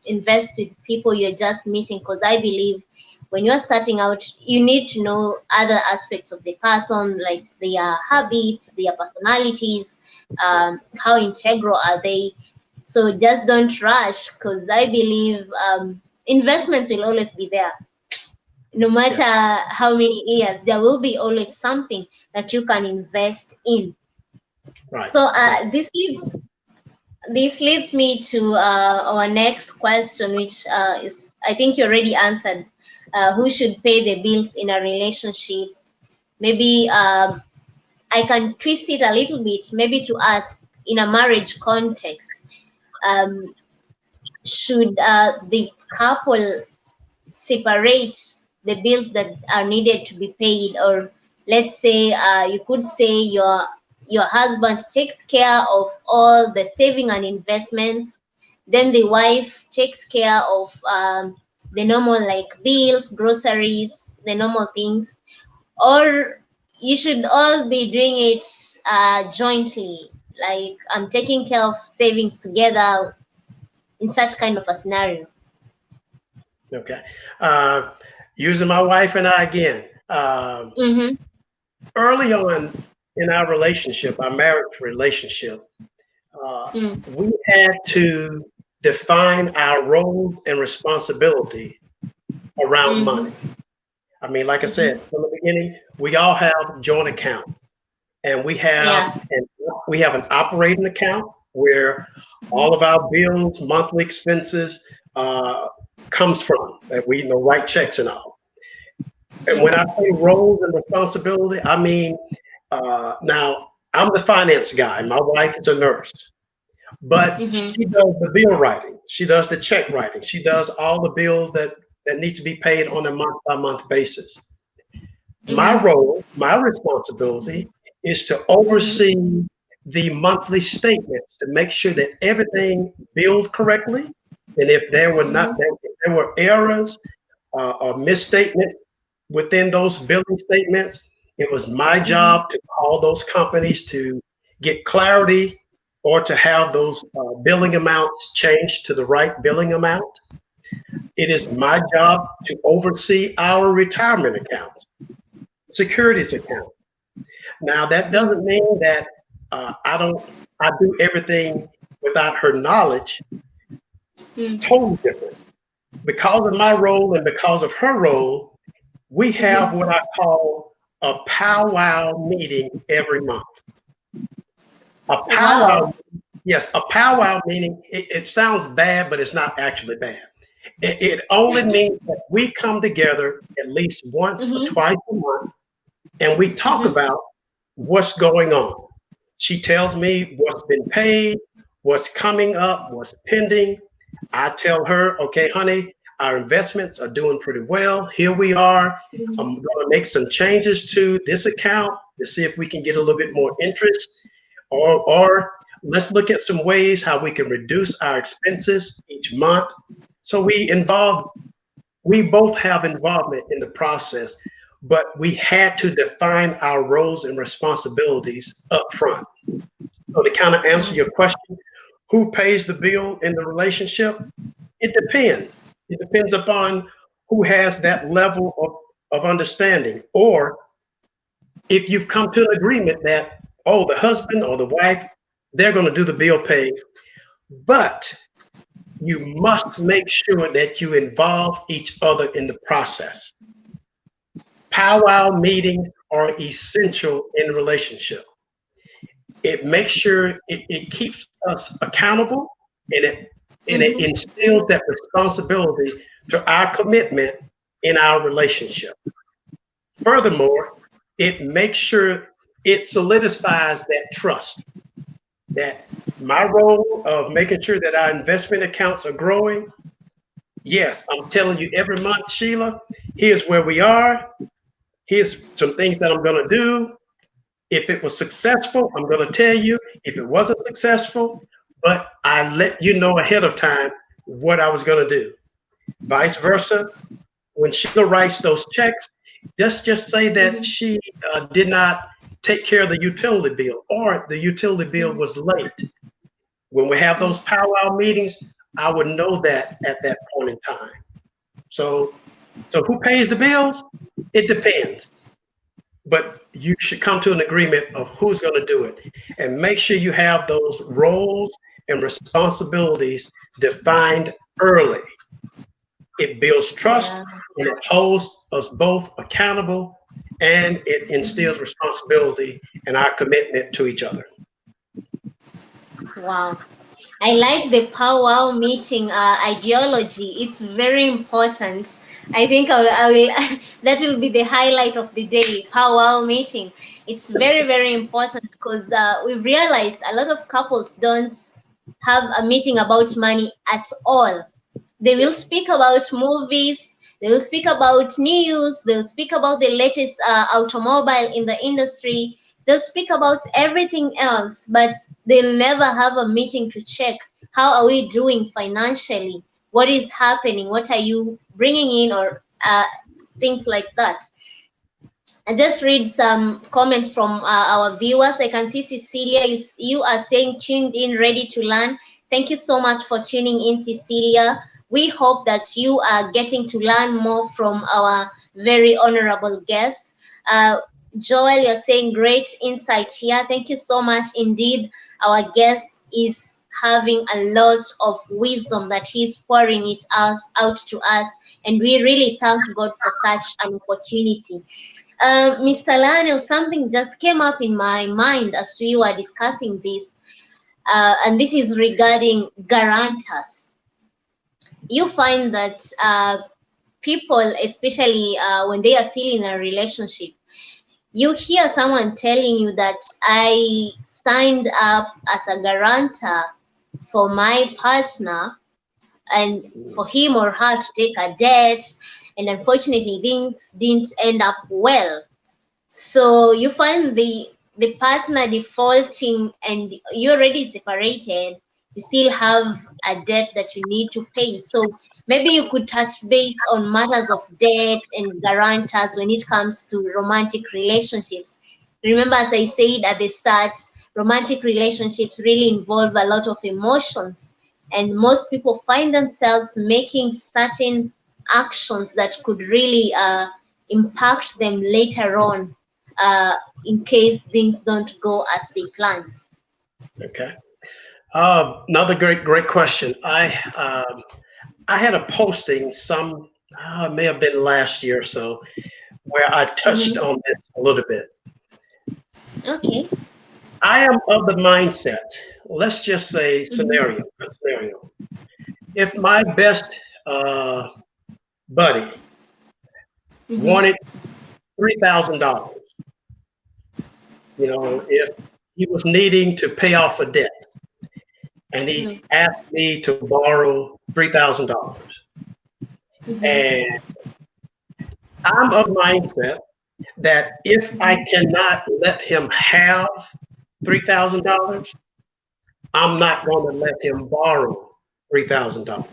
[SPEAKER 1] invest with people you're just meeting, because I believe when you're starting out, you need to know other aspects of the person, like their habits, their personalities, how integral are they. So just don't rush, because I believe investments will always be there. No matter
[SPEAKER 2] Yes.
[SPEAKER 1] how many years, there will be always something that you can invest in.
[SPEAKER 2] Right.
[SPEAKER 1] So
[SPEAKER 2] Right.
[SPEAKER 1] this leads me to our next question, which is, I think you already answered. Who should pay the bills in a relationship? Maybe I can twist it a little bit, maybe to ask, in a marriage context, um, should the couple separate the bills that are needed to be paid? Or let's say, you could say your husband takes care of all the saving and investments, then the wife takes care of the normal, like bills, groceries, the normal things. Or you should all be doing it jointly, like I'm taking care of savings together, in such kind of a scenario.
[SPEAKER 2] Okay. Uh, Using my wife and I again.
[SPEAKER 1] Mm-hmm.
[SPEAKER 2] Early on in our relationship, our marriage relationship,
[SPEAKER 1] Mm.
[SPEAKER 2] we had to define our roles and responsibility around money.
[SPEAKER 1] Mm-hmm.
[SPEAKER 2] I mean, like I
[SPEAKER 1] Mm-hmm.
[SPEAKER 2] said from the beginning, we all have joint accounts, and
[SPEAKER 1] Yeah.
[SPEAKER 2] we have an operating account where all of our bills, monthly expenses, uh, comes from that we write checks and all. And when I say roles and responsibility, I mean now I'm the finance guy. My wife is a nurse, but
[SPEAKER 1] Mm-hmm.
[SPEAKER 2] she does the bill writing. She does the check writing. She does all the bills that need to be paid on a month by month basis. My
[SPEAKER 1] Mm-hmm.
[SPEAKER 2] role, my responsibility is to
[SPEAKER 1] Mm-hmm.
[SPEAKER 2] oversee the monthly statements to make sure that everything billed correctly. And if there were not,
[SPEAKER 1] Mm-hmm.
[SPEAKER 2] if there were errors or misstatements within those billing statements, it was my
[SPEAKER 1] Mm-hmm.
[SPEAKER 2] job to call those companies to get clarity or to have those billing amounts changed to the right billing amount. It is my job to oversee our retirement accounts, securities accounts. Now, that doesn't mean that I don't. I do everything without her knowledge.
[SPEAKER 1] Mm-hmm.
[SPEAKER 2] Totally different. Because of my role and because of her role, we have
[SPEAKER 1] Mm-hmm.
[SPEAKER 2] what I call a powwow meeting every month. A
[SPEAKER 1] Wow.
[SPEAKER 2] powwow, Yes, a powwow meaning it sounds bad, but it's not actually bad. It only means that we come together at least once or
[SPEAKER 1] Mm-hmm.
[SPEAKER 2] twice a month and we talk
[SPEAKER 1] Mm-hmm.
[SPEAKER 2] about what's going on. She tells me what's been paid, what's coming up, what's pending. I tell her, okay, honey, our investments are doing pretty well. Here we are. I'm going to make some changes to this account to see if we can get a little bit more interest, or let's look at some ways how we can reduce our expenses each month. So we both have involvement in the process, but we had to define our roles and responsibilities up front. So to kind of answer your question, who pays the bill in the relationship? It depends. It depends upon who has that level of understanding. Or if you've come to an agreement that, oh, the husband or the wife, they're going to do the bill pay, but you must make sure that you involve each other in the process. Powwow meetings are essential in a relationship. It makes sure it keeps us accountable, and it
[SPEAKER 1] Mm-hmm.
[SPEAKER 2] instills that responsibility to our commitment in our relationship. Furthermore, it makes sure it solidifies that trust, that my role of making sure that our investment accounts are growing. Yes, I'm telling you every month, Sheila, here's where we are. Here's some things that I'm going to do. If it was successful, I'm going to tell you. If it wasn't successful, but I let you know ahead of time what I was going to do. Vice versa, when Sheila writes those checks, just say that
[SPEAKER 1] Mm-hmm.
[SPEAKER 2] she did not take care of the utility bill or the utility bill
[SPEAKER 1] Mm-hmm.
[SPEAKER 2] was late. When we have those powwow meetings, I would know that at that point in time. So, so who pays the bills? It depends. But you should come to an agreement of who's going to do it and make sure you have those roles and responsibilities defined early. It builds trust
[SPEAKER 1] Yeah.
[SPEAKER 2] and it holds us both accountable, and it instills responsibility and our commitment to each other.
[SPEAKER 1] Wow. I like the powwow meeting ideology. It's very important. I think I will that will be the highlight of the day. Powwow meeting. It's very very important because we've realized a lot of couples don't have a meeting about money at all. They will speak about movies, they will speak about news, they'll speak about the latest automobile in the industry, they'll speak about everything else, but they'll never have a meeting to check how are we doing financially, what is happening, what are you bringing in, or things like that. I just read some comments from our viewers. I can see Cecilia, you are saying tuned in, ready to learn. Thank you so much for tuning in, Cecilia. We hope that you are getting to learn more from our very honorable guest. Uh, Joel, you're saying great insight here. Thank you so much indeed. Our guest is having a lot of wisdom that he's pouring it out to us, and we really thank God for such an opportunity. Mr. Lionel, something just came up in my mind as we were discussing this, and this is regarding guarantors. You find that people, especially when they are still in a relationship, you hear someone telling you that I signed up as a guarantor for my partner and for him or her to take a debt, and unfortunately things didn't end up well. So you find the partner defaulting and you're already separated, you still have a debt that you need to pay. So maybe you could touch base on matters of debt and guarantors when it comes to romantic relationships. Remember, as I said at the start, romantic relationships really involve a lot of emotions, and most people find themselves making certain actions that could really impact them later on, uh, in case things don't go as they planned.
[SPEAKER 2] Okay. Another great question. I had a posting it may have been last year or so, where I touched
[SPEAKER 1] Hmm.
[SPEAKER 2] on this a little bit.
[SPEAKER 1] Okay.
[SPEAKER 2] I am of the mindset. let's just say
[SPEAKER 1] Mm-hmm.
[SPEAKER 2] scenario. If my best buddy
[SPEAKER 1] Mm-hmm.
[SPEAKER 2] wanted $3,000, if he was needing to pay off a debt and he asked me to borrow $3,000,
[SPEAKER 1] Mm-hmm.
[SPEAKER 2] and I'm of mindset that if I
[SPEAKER 1] Mm-hmm.
[SPEAKER 2] cannot let him have $3,000, I'm not going to let him borrow $3,000.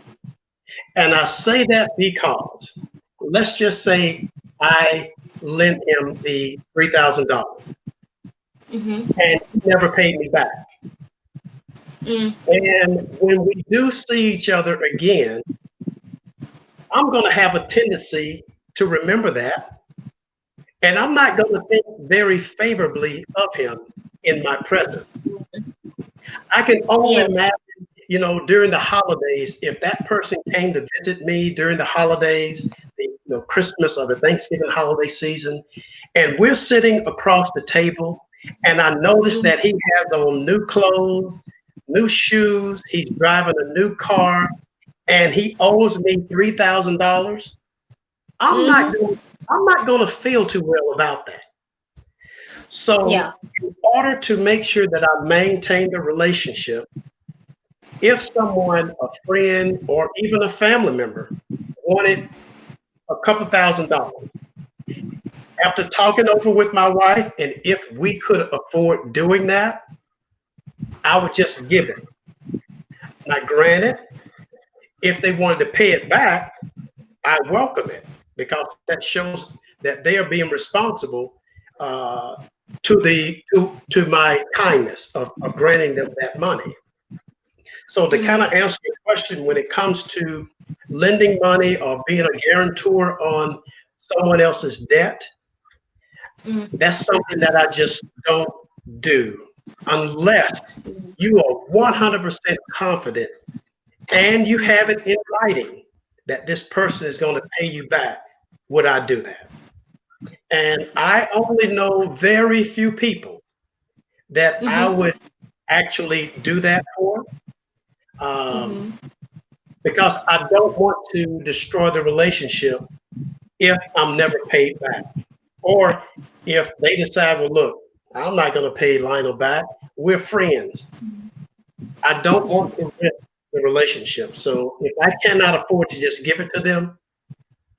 [SPEAKER 2] And I say that because let's just say I lent him the $3,000
[SPEAKER 1] Mm-hmm.
[SPEAKER 2] and he never paid me back.
[SPEAKER 1] Mm.
[SPEAKER 2] And when we do see each other again, I'm going to have a tendency to remember that. And I'm not going to think very favorably of him in my presence. I can only
[SPEAKER 1] Yes.
[SPEAKER 2] imagine, during the holidays, if that person came to visit me during the holidays, the Christmas or the Thanksgiving holiday season, and we're sitting across the table, and I notice
[SPEAKER 1] Mm.
[SPEAKER 2] that he has on new clothes, new shoes, he's driving a new car, and he owes me $3,000. I'm not
[SPEAKER 1] Mm-hmm.
[SPEAKER 2] going. I'm not going to feel too well about that. So,
[SPEAKER 1] Yeah.
[SPEAKER 2] in order to make sure that I maintain the relationship, if someone, a friend, or even a family member wanted a couple $1,000s, after talking over with my wife, and if we could afford doing that, I would just give it. Now, granted, if they wanted to pay it back, I welcome it because that shows that they are being responsible uh, to my kindness of granting them that money. So to kind
[SPEAKER 1] Mm.
[SPEAKER 2] of answer your question, when it comes to lending money or being a guarantor on someone else's debt,
[SPEAKER 1] Mm.
[SPEAKER 2] that's something that I just don't do unless you are 100% confident and you
[SPEAKER 1] Mm.
[SPEAKER 2] have it in writing that this person is going to pay you back. Would I do that? And I only know very few people that I
[SPEAKER 1] Mm-hmm.
[SPEAKER 2] would actually do that for. Um,
[SPEAKER 1] Mm-hmm.
[SPEAKER 2] because I don't want to destroy the relationship if I'm never paid back. Or if they decide, well, look, I'm not going to pay Lionel back. We're friends. I don't
[SPEAKER 1] Yeah.
[SPEAKER 2] want to risk the relationship. So if I cannot afford to just give it to them,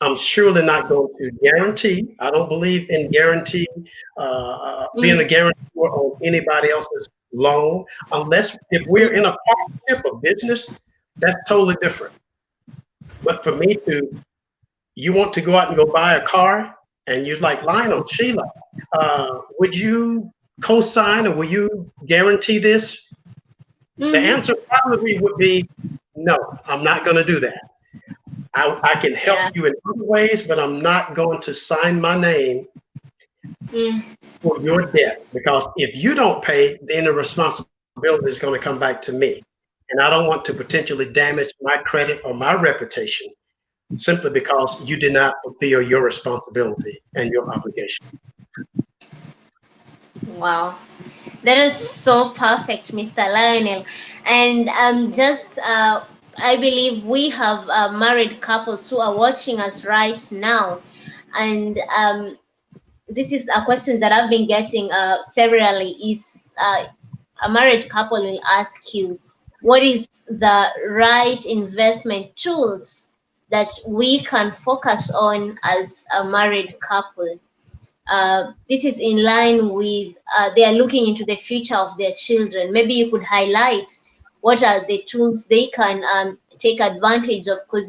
[SPEAKER 2] I'm surely not going to guarantee. I don't believe in guarantee, being a
[SPEAKER 1] Mm.
[SPEAKER 2] guarantor on anybody else's loan, unless if we're in a partnership of business, that's totally different. But for me to you want to go out and go buy a car, and you're like, Lionel, Sheila, would you co-sign or will you guarantee this? The
[SPEAKER 1] Mm-hmm.
[SPEAKER 2] answer probably would be no, I'm not going to do that. I can help
[SPEAKER 1] Yeah.
[SPEAKER 2] you in other ways, but I'm not going to sign my name
[SPEAKER 1] Mm.
[SPEAKER 2] for your debt because if you don't pay, then the responsibility is going to come back to me. And I don't want to potentially damage my credit or my reputation simply because you did not fulfill your responsibility and your obligation.
[SPEAKER 1] Wow. That is so perfect, Mr. Lionel. And just I believe we have married couples who are watching us right now, and this is a question that I've been getting severally. Is a married couple will ask you, what is the right investment tools that we can focus on as a married couple? This is in line with they are looking into the future of their children. Maybe you could highlight what are the tools they can take advantage of, because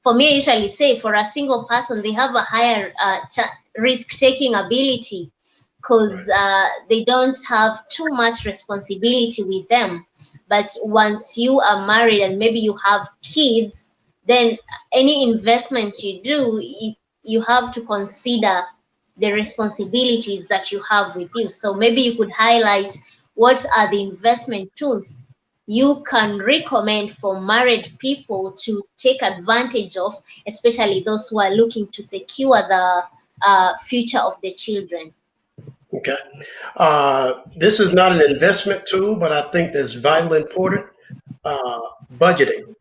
[SPEAKER 1] for me, I usually say for a single person, they have a higher risk-taking ability because
[SPEAKER 2] Right.
[SPEAKER 1] they don't have too much responsibility with them. But once you are married and maybe you have kids, then any investment you do, you have to consider the responsibilities that you have with you. So maybe you could highlight what are the investment tools you can recommend for married people to take advantage of, especially those who are looking to secure the future of the children.
[SPEAKER 2] Okay. This is not an investment tool, but I think that's vitally important. Uh, Budgeting.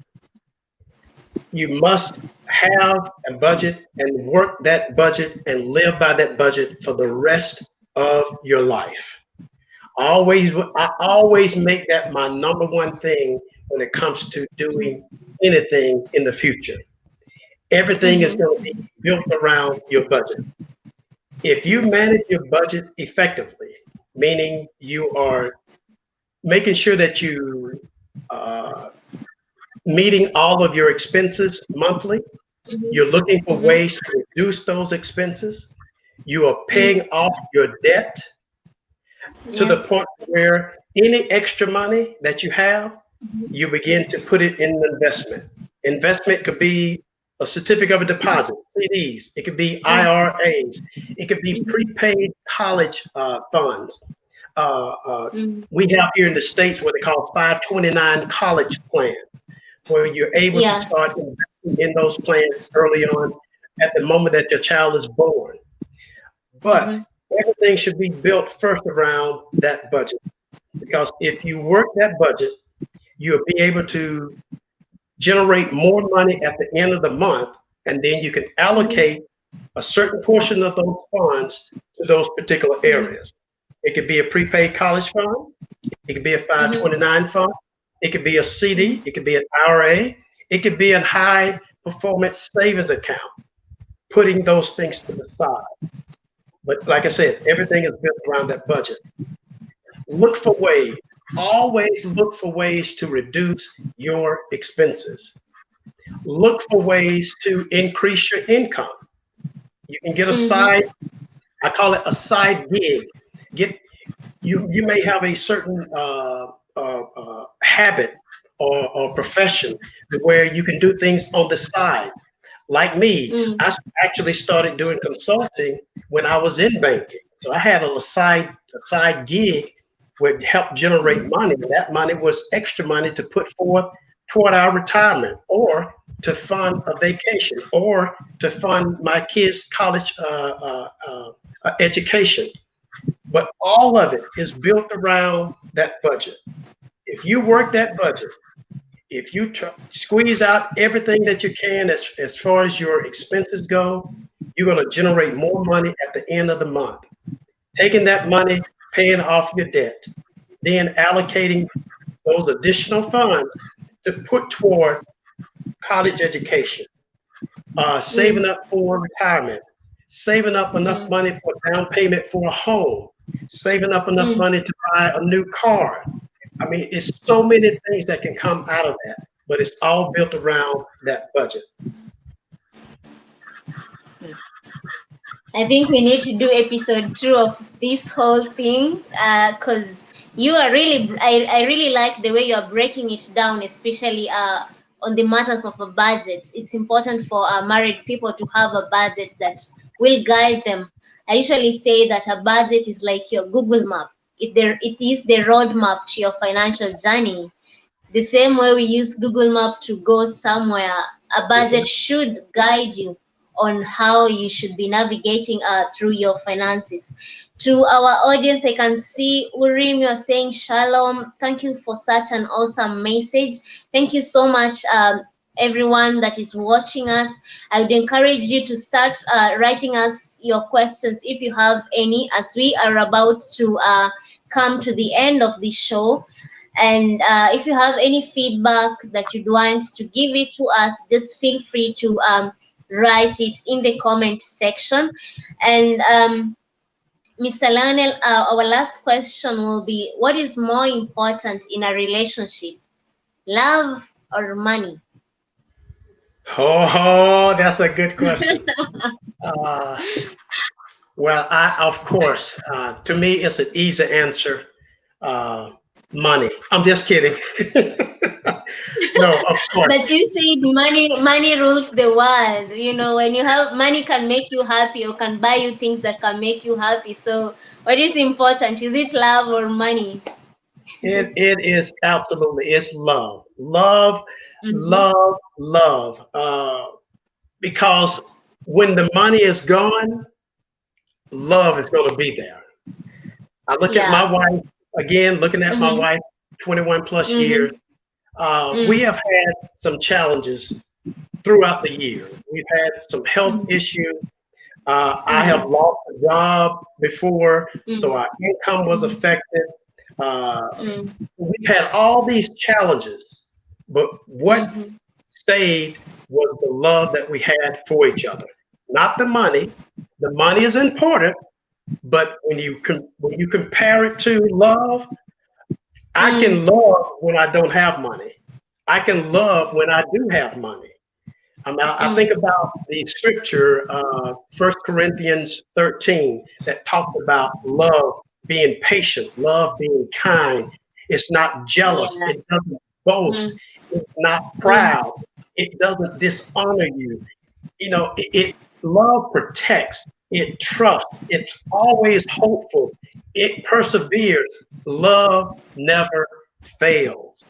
[SPEAKER 2] You must have a budget and work that budget and live by that budget for the rest of your life. I always make that my number one thing when it comes to doing anything in the future. Everything is
[SPEAKER 1] Mm-hmm.
[SPEAKER 2] going to be built around your budget. If you manage your budget effectively, meaning you are making sure that you uh, meeting all of your expenses monthly, you're looking for
[SPEAKER 1] Mm-hmm.
[SPEAKER 2] ways to reduce those expenses. You are paying
[SPEAKER 1] Mm-hmm.
[SPEAKER 2] off your debt to
[SPEAKER 1] Yeah.
[SPEAKER 2] the point where any extra money that you have, you begin to put it in investment. Investment could be a certificate of deposit, CDs. It could be IRAs. It could be
[SPEAKER 1] Mm-hmm.
[SPEAKER 2] prepaid college funds. Uh, uh,
[SPEAKER 1] Mm-hmm.
[SPEAKER 2] we have here in the States what they call 529 college plans, where you're able to
[SPEAKER 1] Yeah.
[SPEAKER 2] start investing in those plans early on at the moment that your child is born. But
[SPEAKER 1] Mm-hmm.
[SPEAKER 2] everything should be built first around that budget. Because if you work that budget, you'll be able to generate more money at the end of the month, and then you can
[SPEAKER 1] Mm-hmm.
[SPEAKER 2] allocate a certain portion of those funds to those particular
[SPEAKER 1] Mm-hmm.
[SPEAKER 2] areas. It could be a prepaid college fund, it could be a
[SPEAKER 1] Mm-hmm.
[SPEAKER 2] 529 fund, it could be a CD,
[SPEAKER 1] Mm-hmm.
[SPEAKER 2] it could be an IRA, it could be a high performance savings account, putting those things to the side. But like I said, everything is built around that budget. Look for ways, always look for ways to reduce your expenses. Look for ways to increase your income. You can get a
[SPEAKER 1] Mm-hmm.
[SPEAKER 2] side, I call it a side gig. Get you may have a certain habit or profession where you can do things on the side. Like me,
[SPEAKER 1] Mm-hmm.
[SPEAKER 2] actually started doing consulting when I was in banking. So I had a side gig would help generate money. That money was extra money to put forth toward our retirement or to fund a vacation or to fund my kids' college education. But all of it is built around that budget. If you work that budget, if you squeeze out everything that you can as far as your expenses go, you're going to generate more money at the end of the month. Taking that money, paying off your debt, then allocating those additional funds to put toward college education, saving up for retirement, saving up enough
[SPEAKER 1] Mm-hmm.
[SPEAKER 2] money for down payment for a home, saving up enough
[SPEAKER 1] Mm-hmm.
[SPEAKER 2] money to buy a new car. I mean, it's so many things that can come out of that, but it's all built around that budget.
[SPEAKER 1] I think we need to do episode 2 of this whole thing because you are really, I really like the way you are breaking it down, especially on the matters of a budget. It's important for married people to have a budget that will guide them. I usually say that a budget is like your Google map. It is the roadmap to your financial journey. The same way we use Google Map to go somewhere, a budget
[SPEAKER 2] Mhm.
[SPEAKER 1] should guide you on how you should be navigating through your finances. To our audience, I can see Urim, you're saying Shalom. Thank you for such an awesome message. Thank you so much, everyone that is watching us. I would encourage you to start writing us your questions if you have any, as we are about to come to the end of the show. And if you have any feedback that you'd want to give it to us, just feel free to write it in the comment section. And Mr. Lionel, our last question will be, what is more important in a relationship, love or money?
[SPEAKER 2] Oh, that's a good question. Uh, well, of course, to me, it's an easy answer. Uh, Money. I'm just kidding. No, of
[SPEAKER 1] But
[SPEAKER 2] course.
[SPEAKER 1] you said money rules the world. You know, when you have money can make you happy or can buy you things that can make you happy. So what is important? Is it love or money?
[SPEAKER 2] It is absolutely, it's love. Love,
[SPEAKER 1] Mm-hmm.
[SPEAKER 2] love, love. Because when the money is gone, love is going to be there. I look at my
[SPEAKER 1] Yeah.
[SPEAKER 2] wife, again, looking at my
[SPEAKER 1] Mm-hmm.
[SPEAKER 2] wife, 21 plus years.
[SPEAKER 1] Mm-hmm.
[SPEAKER 2] We
[SPEAKER 1] Mm-hmm.
[SPEAKER 2] have had some challenges throughout the year. We've had some health issues. I have
[SPEAKER 1] Mm-hmm.
[SPEAKER 2] lost a job before, so
[SPEAKER 1] Mm-hmm.
[SPEAKER 2] our income was affected. Uh,
[SPEAKER 1] Mm-hmm.
[SPEAKER 2] we've had all these challenges, but what
[SPEAKER 1] Mm-hmm.
[SPEAKER 2] stayed was the love that we had for each other, not the money. The money is important, but when you compare it to love, I can
[SPEAKER 1] Mm-hmm.
[SPEAKER 2] love when I don't have money. I can love when I do have money. I think
[SPEAKER 1] Mm-hmm.
[SPEAKER 2] about the scripture, 1 Corinthians 13, that talked about love being patient, love being kind. It's not jealous.
[SPEAKER 1] Yeah.
[SPEAKER 2] It doesn't boast.
[SPEAKER 1] Mm-hmm.
[SPEAKER 2] It's not
[SPEAKER 1] Mm-hmm.
[SPEAKER 2] proud. It doesn't dishonor you. It love protects. It trusts. It's always hopeful. It perseveres. Love never fails.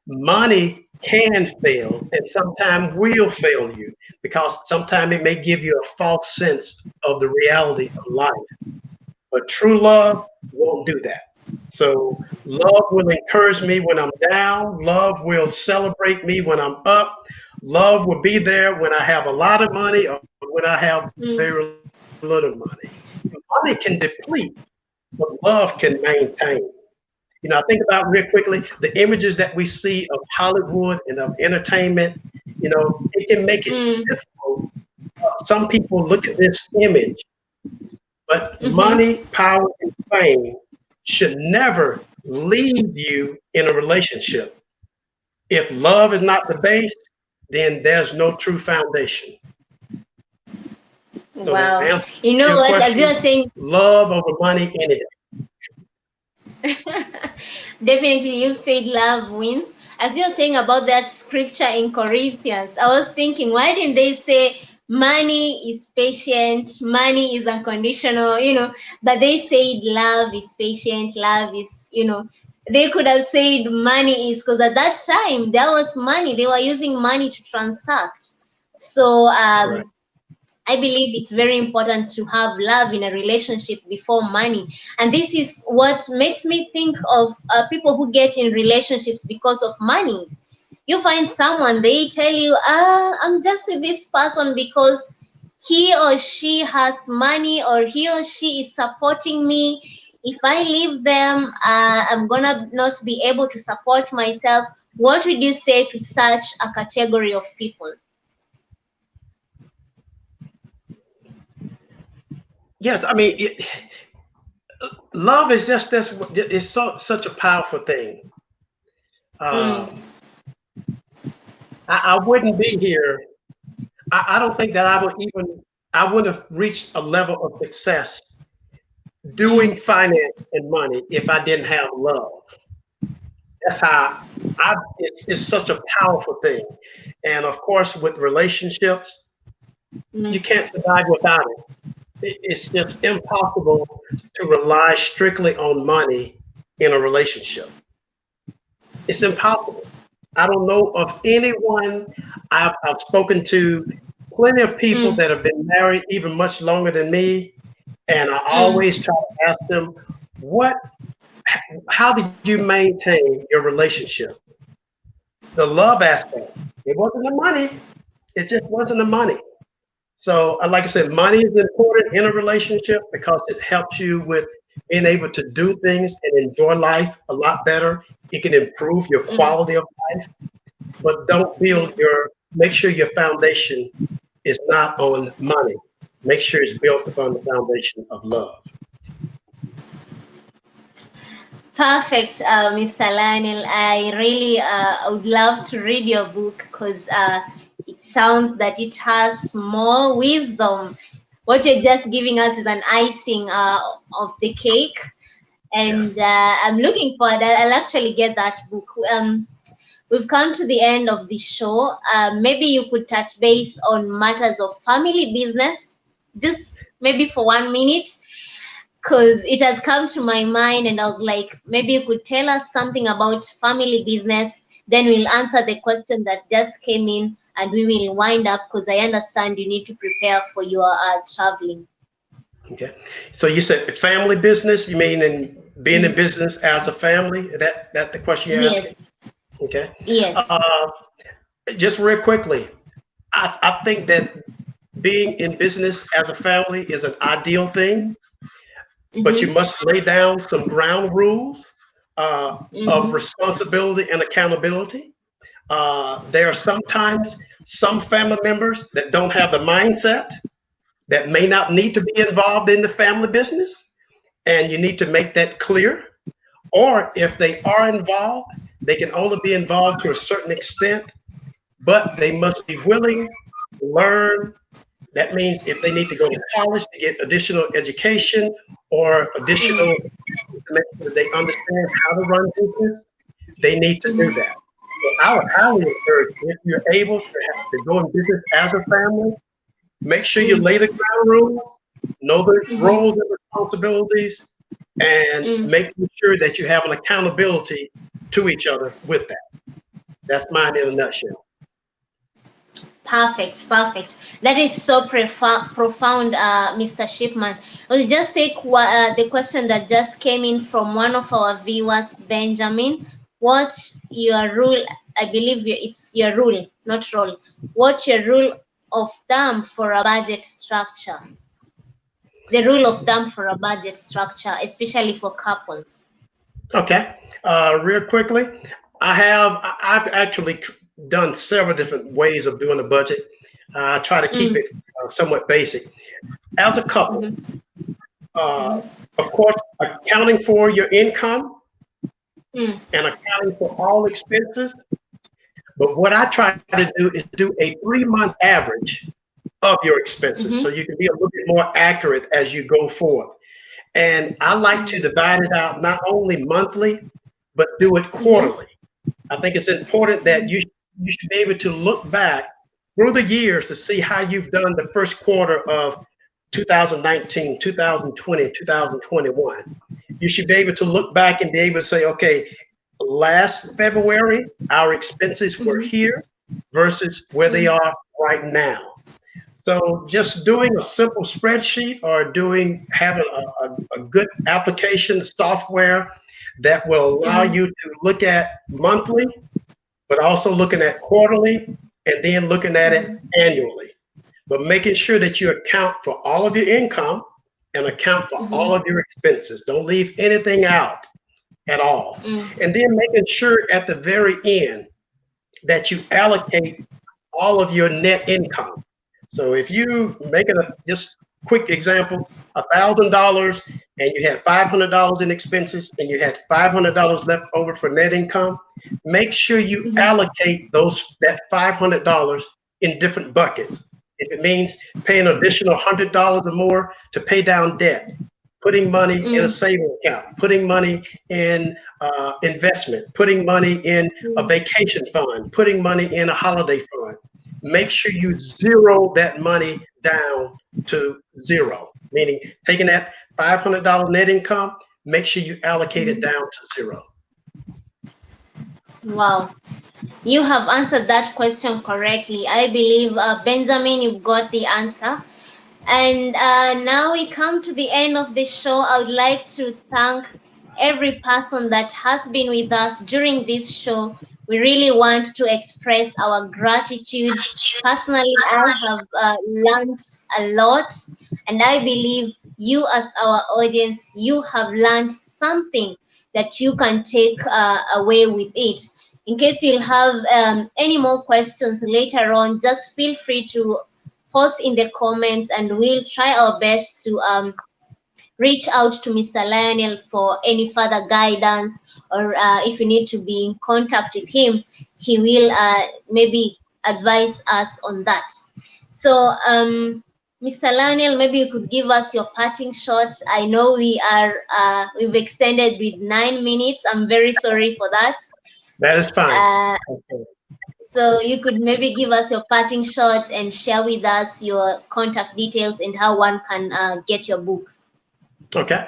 [SPEAKER 2] Money can fail and sometimes will fail you because sometimes it may give you a false sense of the reality of life. But true love won't do that. So love will encourage me when I'm down. Love will celebrate me when I'm up. Love will be there when I have a lot of money or when I have very little money. Money can deplete, but love can maintain. I think about real quickly the images that we see of Hollywood and of entertainment. It can make it
[SPEAKER 1] Mm-hmm.
[SPEAKER 2] difficult. Some people look at this image, but
[SPEAKER 1] Mm-hmm.
[SPEAKER 2] money, power, and fame should never lead you in a relationship. If love is not the base, then there's no true foundation. So to
[SPEAKER 1] Wow.
[SPEAKER 2] answer your
[SPEAKER 1] You know
[SPEAKER 2] question,
[SPEAKER 1] what? As you are saying,
[SPEAKER 2] love over money any day.
[SPEAKER 1] definitely you said love wins. As you're saying about that scripture in Corinthians, I was thinking, why didn't they say money is patient, money is unconditional, but they said love is patient, love is, they could have said money is, because at that time there was money, they were using money to transact. So
[SPEAKER 2] Correct.
[SPEAKER 1] I believe it's very important to have love in a relationship before money. And this is what makes me think of people who get in relationships because of money. You find someone, they tell you, I'm just with this person because he or she has money or he or she is supporting me. If I leave them, I'm gonna not be able to support myself. What would you say to such a category of people?
[SPEAKER 2] Yes, I mean, love is just this. It's such a powerful thing.
[SPEAKER 1] Mm,
[SPEAKER 2] Um, I wouldn't be here. I don't think that I would have reached a level of success doing
[SPEAKER 1] mm,
[SPEAKER 2] finance and money if I didn't have love. That's how it's such a powerful thing. And of course, with relationships, you
[SPEAKER 1] mm,
[SPEAKER 2] can't survive without it. It's just impossible to rely strictly on money in a relationship. It's impossible. I don't know of anyone. I've spoken to plenty of people
[SPEAKER 1] mm,
[SPEAKER 2] that have been married even much longer than me, and I
[SPEAKER 1] mm.
[SPEAKER 2] always try to ask them, what, how did you maintain your relationship? The love aspect. It wasn't the money. It just wasn't the money. So, like I said, money is important in a relationship because it helps you with being able to do things and enjoy life a lot better. It can improve your
[SPEAKER 1] Mm,
[SPEAKER 2] quality of life, but don't build make sure your foundation is not on money. Make sure it's built upon the foundation of love.
[SPEAKER 1] perfect, Mr. Lionel. I really would love to read your book because it sounds that it has more wisdom. What you're just giving us is an icing of the cake,
[SPEAKER 2] Yes.
[SPEAKER 1] and I'm looking forward. I'll actually get that book. We've come to the end of the show. Maybe you could touch base on matters of family business, just maybe for 1 minute, because it has come to my mind and I was like, maybe you could tell us something about family business. Then we'll answer the question that just came in and we will wind up because I understand you need to prepare for your traveling.
[SPEAKER 2] Okay. So you said family business. You mean in being in
[SPEAKER 1] Mm.
[SPEAKER 2] business as a family? That the question you're asking?
[SPEAKER 1] Yes,
[SPEAKER 2] Okay.
[SPEAKER 1] yes.
[SPEAKER 2] Just real quickly, I think that being in business as a family is an ideal thing, but you
[SPEAKER 1] Mm-hmm.
[SPEAKER 2] must lay down some ground rules of
[SPEAKER 1] Mm-hmm.
[SPEAKER 2] responsibility and accountability. There are sometimes some family members that don't have the mindset that may not need to be involved in the family business, and you need to make that clear. Or if they are involved, they can only be involved to a certain extent, but they must be willing to learn. That means if they need to go to college to get additional education or additional
[SPEAKER 1] Mm.
[SPEAKER 2] to make sure they understand how to run business, they need to do
[SPEAKER 1] Mm-hmm.
[SPEAKER 2] that. So I would highly encourage if you're able to go in business as a family, make sure you
[SPEAKER 1] Mm.
[SPEAKER 2] lay the ground rules, know the
[SPEAKER 1] Mm-hmm.
[SPEAKER 2] roles and responsibilities, and
[SPEAKER 1] Mm.
[SPEAKER 2] making sure that you have an accountability to each other with that. That's mine in a nutshell.
[SPEAKER 1] Perfect, perfect. That is so profound, Mr. Shipman. We'll just take the question that just came in from one of our viewers, Benjamin. What's your rule? I believe it's your rule, not role. What's your rule of thumb for a budget structure? The rule of thumb for a budget structure, especially for couples.
[SPEAKER 2] Okay. Real quickly, I've actually done several different ways of doing a budget. I try to keep
[SPEAKER 1] Mm,
[SPEAKER 2] it somewhat basic. As a couple,
[SPEAKER 1] mm-hmm,
[SPEAKER 2] uh,
[SPEAKER 1] mm-hmm,
[SPEAKER 2] of course, accounting for your income
[SPEAKER 1] mm,
[SPEAKER 2] and accounting for all expenses. But what I try to do is do a 3 month average of your expenses so
[SPEAKER 1] mm-hmm,
[SPEAKER 2] you can be a little bit more accurate as you go forth. And I like to
[SPEAKER 1] mm,
[SPEAKER 2] divide it out not only monthly, but do it
[SPEAKER 1] mm-hmm,
[SPEAKER 2] quarterly. I think it's important that you should be able to look back through the years to see how you've done the first quarter of 2019, 2020, 2021. You should be able to look back and be able to say, okay, last February, our expenses were
[SPEAKER 1] mm-hmm,
[SPEAKER 2] here versus where they
[SPEAKER 1] mm,
[SPEAKER 2] are right now. So just doing a simple spreadsheet or having a good application software that will allow
[SPEAKER 1] mm,
[SPEAKER 2] you to look at monthly, but also looking at quarterly and then looking at it
[SPEAKER 1] mm,
[SPEAKER 2] annually. But making sure that you account for all of your income and account for all
[SPEAKER 1] mm-hmm,
[SPEAKER 2] of your expenses. Don't leave anything out at all.
[SPEAKER 1] mm,
[SPEAKER 2] And then making sure at the very end that you allocate all of your net income. So if you make it a just quick example, $1,000 and you had $500 in expenses and you had $500 left over for net income, make sure you
[SPEAKER 1] mm-hmm,
[SPEAKER 2] allocate that $500 in different buckets. If it means paying an additional $100 or more to pay down debt, putting money in a
[SPEAKER 1] mm,
[SPEAKER 2] saving account, putting money in investment, putting money in a
[SPEAKER 1] mm,
[SPEAKER 2] vacation fund, putting money in a holiday fund. Make sure you zero that money down to zero, meaning taking that $500 net income, make sure you allocate it
[SPEAKER 1] mm-hmm.
[SPEAKER 2] down to zero.
[SPEAKER 1] Wow. You have answered that question correctly. I believe, Benjamin, you've got the answer. And now we come to the end of the show. I would like to thank every person that has been with us during this show. We really want to express our gratitude. Personally, I have learned a lot, and I believe you, as our audience, you have learned something that you can take away with it. In case you'll have any more questions later on, just feel free to post in the comments, and we'll try our best to reach out to Mr. Lionel for any further guidance, or if you need to be in contact with him, he will maybe advise us on that. So, Mr. Lionel, maybe you could give us your parting shots. I know we've extended with 9 minutes. I'm very sorry for that.
[SPEAKER 2] That is fine.
[SPEAKER 1] Uh,
[SPEAKER 2] Okay.
[SPEAKER 1] so you could maybe give us your parting shot and share with us your contact details and how one can get your books.
[SPEAKER 2] Okay.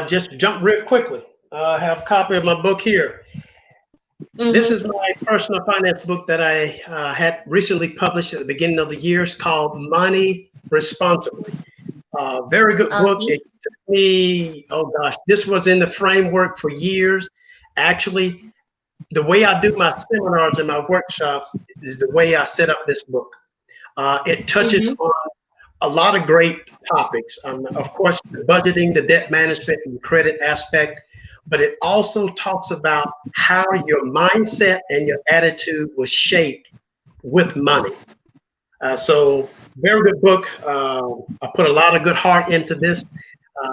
[SPEAKER 2] Just jump real quickly. I have a copy of my book here. This is
[SPEAKER 1] Mm-hmm.
[SPEAKER 2] my personal finance book that I had recently published at the beginning of the year. It's called Money Responsibly. Very good book.
[SPEAKER 1] Okay.
[SPEAKER 2] It took me, oh gosh, this was in the framework for years. Actually, the way I do my seminars and my workshops is the way I set up this book. It touches
[SPEAKER 1] Mm-hmm.
[SPEAKER 2] on a lot of great topics. Of course, the budgeting, the debt management, and the credit aspect, but it also talks about how your mindset and your attitude was shaped with money. So, very good book. I put a lot of good heart into this.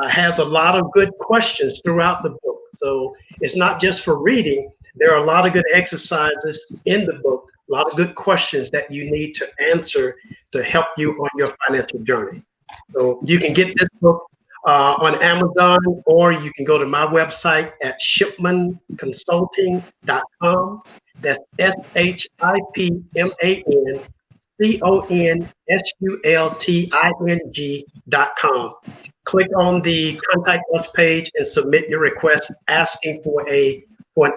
[SPEAKER 2] Has a lot of good questions throughout the book. So it's not just for reading. There are a lot of good exercises in the book, a lot of good questions that you need to answer to help you on your financial journey. So you can get this book on Amazon, or you can go to my website at shipmanconsulting.com. That's SHIPMANCONSULTING.com. Click on the contact us page and submit your request asking for an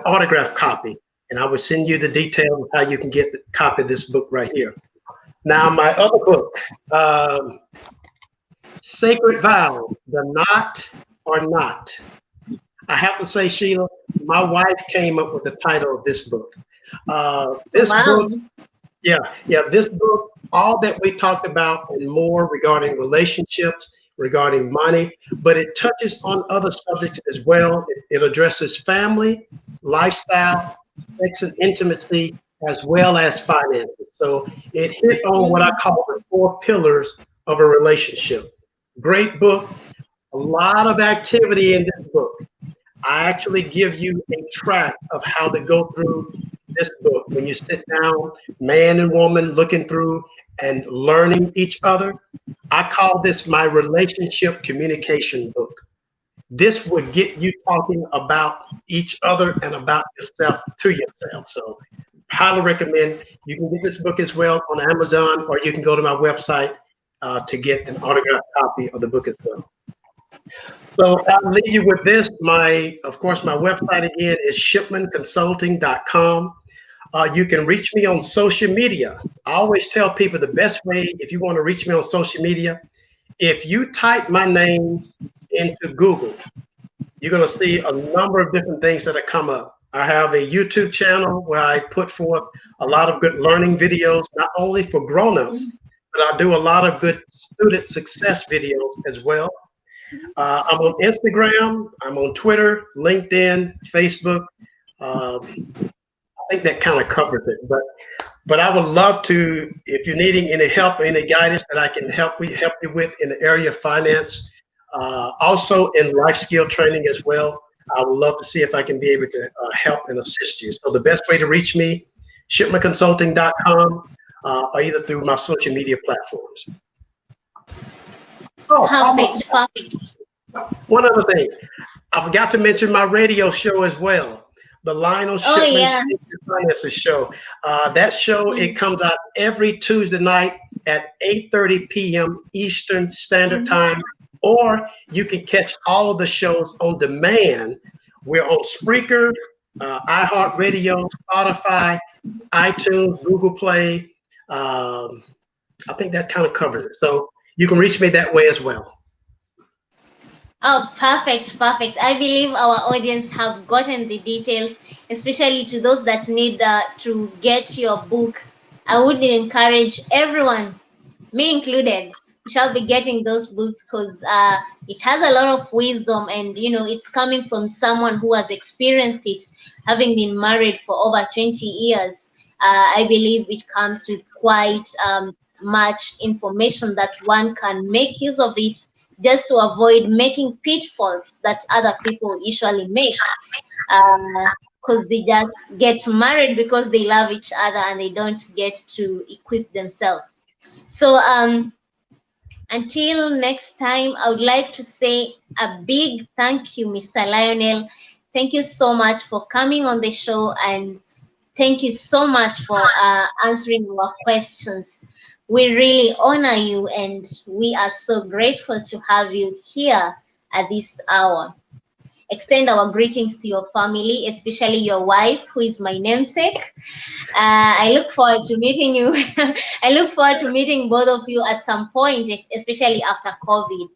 [SPEAKER 2] autograph copy. And I will send you the details of how you can get the copy of this book right here. Now, my other book, Sacred Vow, The Not or Not. I have to say, Sheila, my wife came up with the title of this book. This
[SPEAKER 1] Wow.
[SPEAKER 2] book, yeah, yeah, this book, all that we talked about and more regarding relationships, regarding money, but it touches on other subjects as well. It addresses family, lifestyle, sex and intimacy, as well as finances. So it hit on what I
[SPEAKER 1] Mm-hmm.
[SPEAKER 2] call the four pillars of a relationship. Great book, a lot of activity in this book. I actually give you a track of how to go through this book. When you sit down, man and woman, looking through and learning each other, I call this my relationship communication book. This would get you talking about each other and about yourself to yourself. So, highly recommend you can get this book as well on Amazon, or you can go to my website to get an autographed copy of the book as well. So I'll leave you with this. Of course, my website again is shipmanconsulting.com. You can reach me on social media. I always tell people the best way, if you want to reach me on social media, if you type my name into Google, you're going to see a number of different things that come up. I have a YouTube channel where I put forth a lot of good learning videos, not only for grown-ups, but I do a lot of good student success videos as well. I'm on Instagram, I'm on Twitter, LinkedIn, Facebook. I think that kind of covers it. But I would love to, if you're needing any help, any guidance that I can help you with in the area of finance, also in life skill training as well. I would love to see if I can be able to help and assist you. So the best way to reach me, shipmanconsulting.com, or either through my social media platforms. Oh, almost
[SPEAKER 1] Perfect. Perfect.
[SPEAKER 2] one other thing. I forgot to mention my radio show as well, the Lionel
[SPEAKER 1] Oh
[SPEAKER 2] Shipman
[SPEAKER 1] yeah.
[SPEAKER 2] Senior Finances Show. That show, it
[SPEAKER 1] Mm-hmm.
[SPEAKER 2] comes out every Tuesday night at 8:30 p.m. Eastern Standard
[SPEAKER 1] Mm-hmm.
[SPEAKER 2] Time, or you can catch all of the shows on demand. We're on Spreaker, iHeartRadio, Spotify, iTunes, Google Play. I think that kind of covers it. So you can reach me that way as well.
[SPEAKER 1] Oh, perfect, perfect. I believe our audience have gotten the details, especially to those that need to get your book. I would encourage everyone, me included, we shall be getting those books because it has a lot of wisdom, and it's coming from someone who has experienced it, having been married for over 20 years. I believe it comes with quite much information that one can make use of it, just to avoid making pitfalls that other people usually make, because they just get married because they love each other and they don't get to equip themselves. So until next time, I would like to say a big thank you, Mr. Lionel. Thank you so much for coming on the show, and thank you so much for answering our questions. We really honor you, and we are so grateful to have you here at this hour. extend our greetings to your family, especially your wife, who is my namesake. I look forward to meeting you. I look forward to meeting both of you at some point, especially after COVID.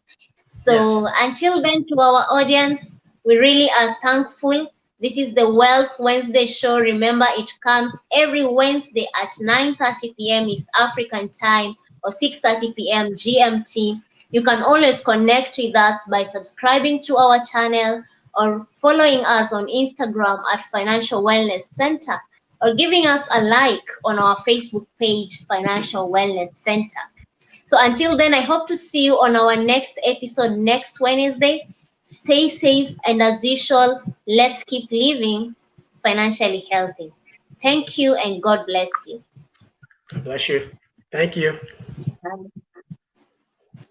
[SPEAKER 1] So
[SPEAKER 2] Yes.
[SPEAKER 1] until then, to our audience, we really are thankful. This is the Wealth Wednesday show. Remember, it comes every Wednesday at 9:30 p.m. East African time or 6:30 p.m. GMT. You can always connect with us by subscribing to our channel or following us on Instagram at Financial Wellness Center or giving us a like on our Facebook page, Financial Wellness Center. So until then, I hope to see you on our next episode next Wednesday. Stay safe, and as usual, let's keep living financially healthy. Thank you, and God bless you.
[SPEAKER 2] Bless you. Thank you.
[SPEAKER 1] Bye.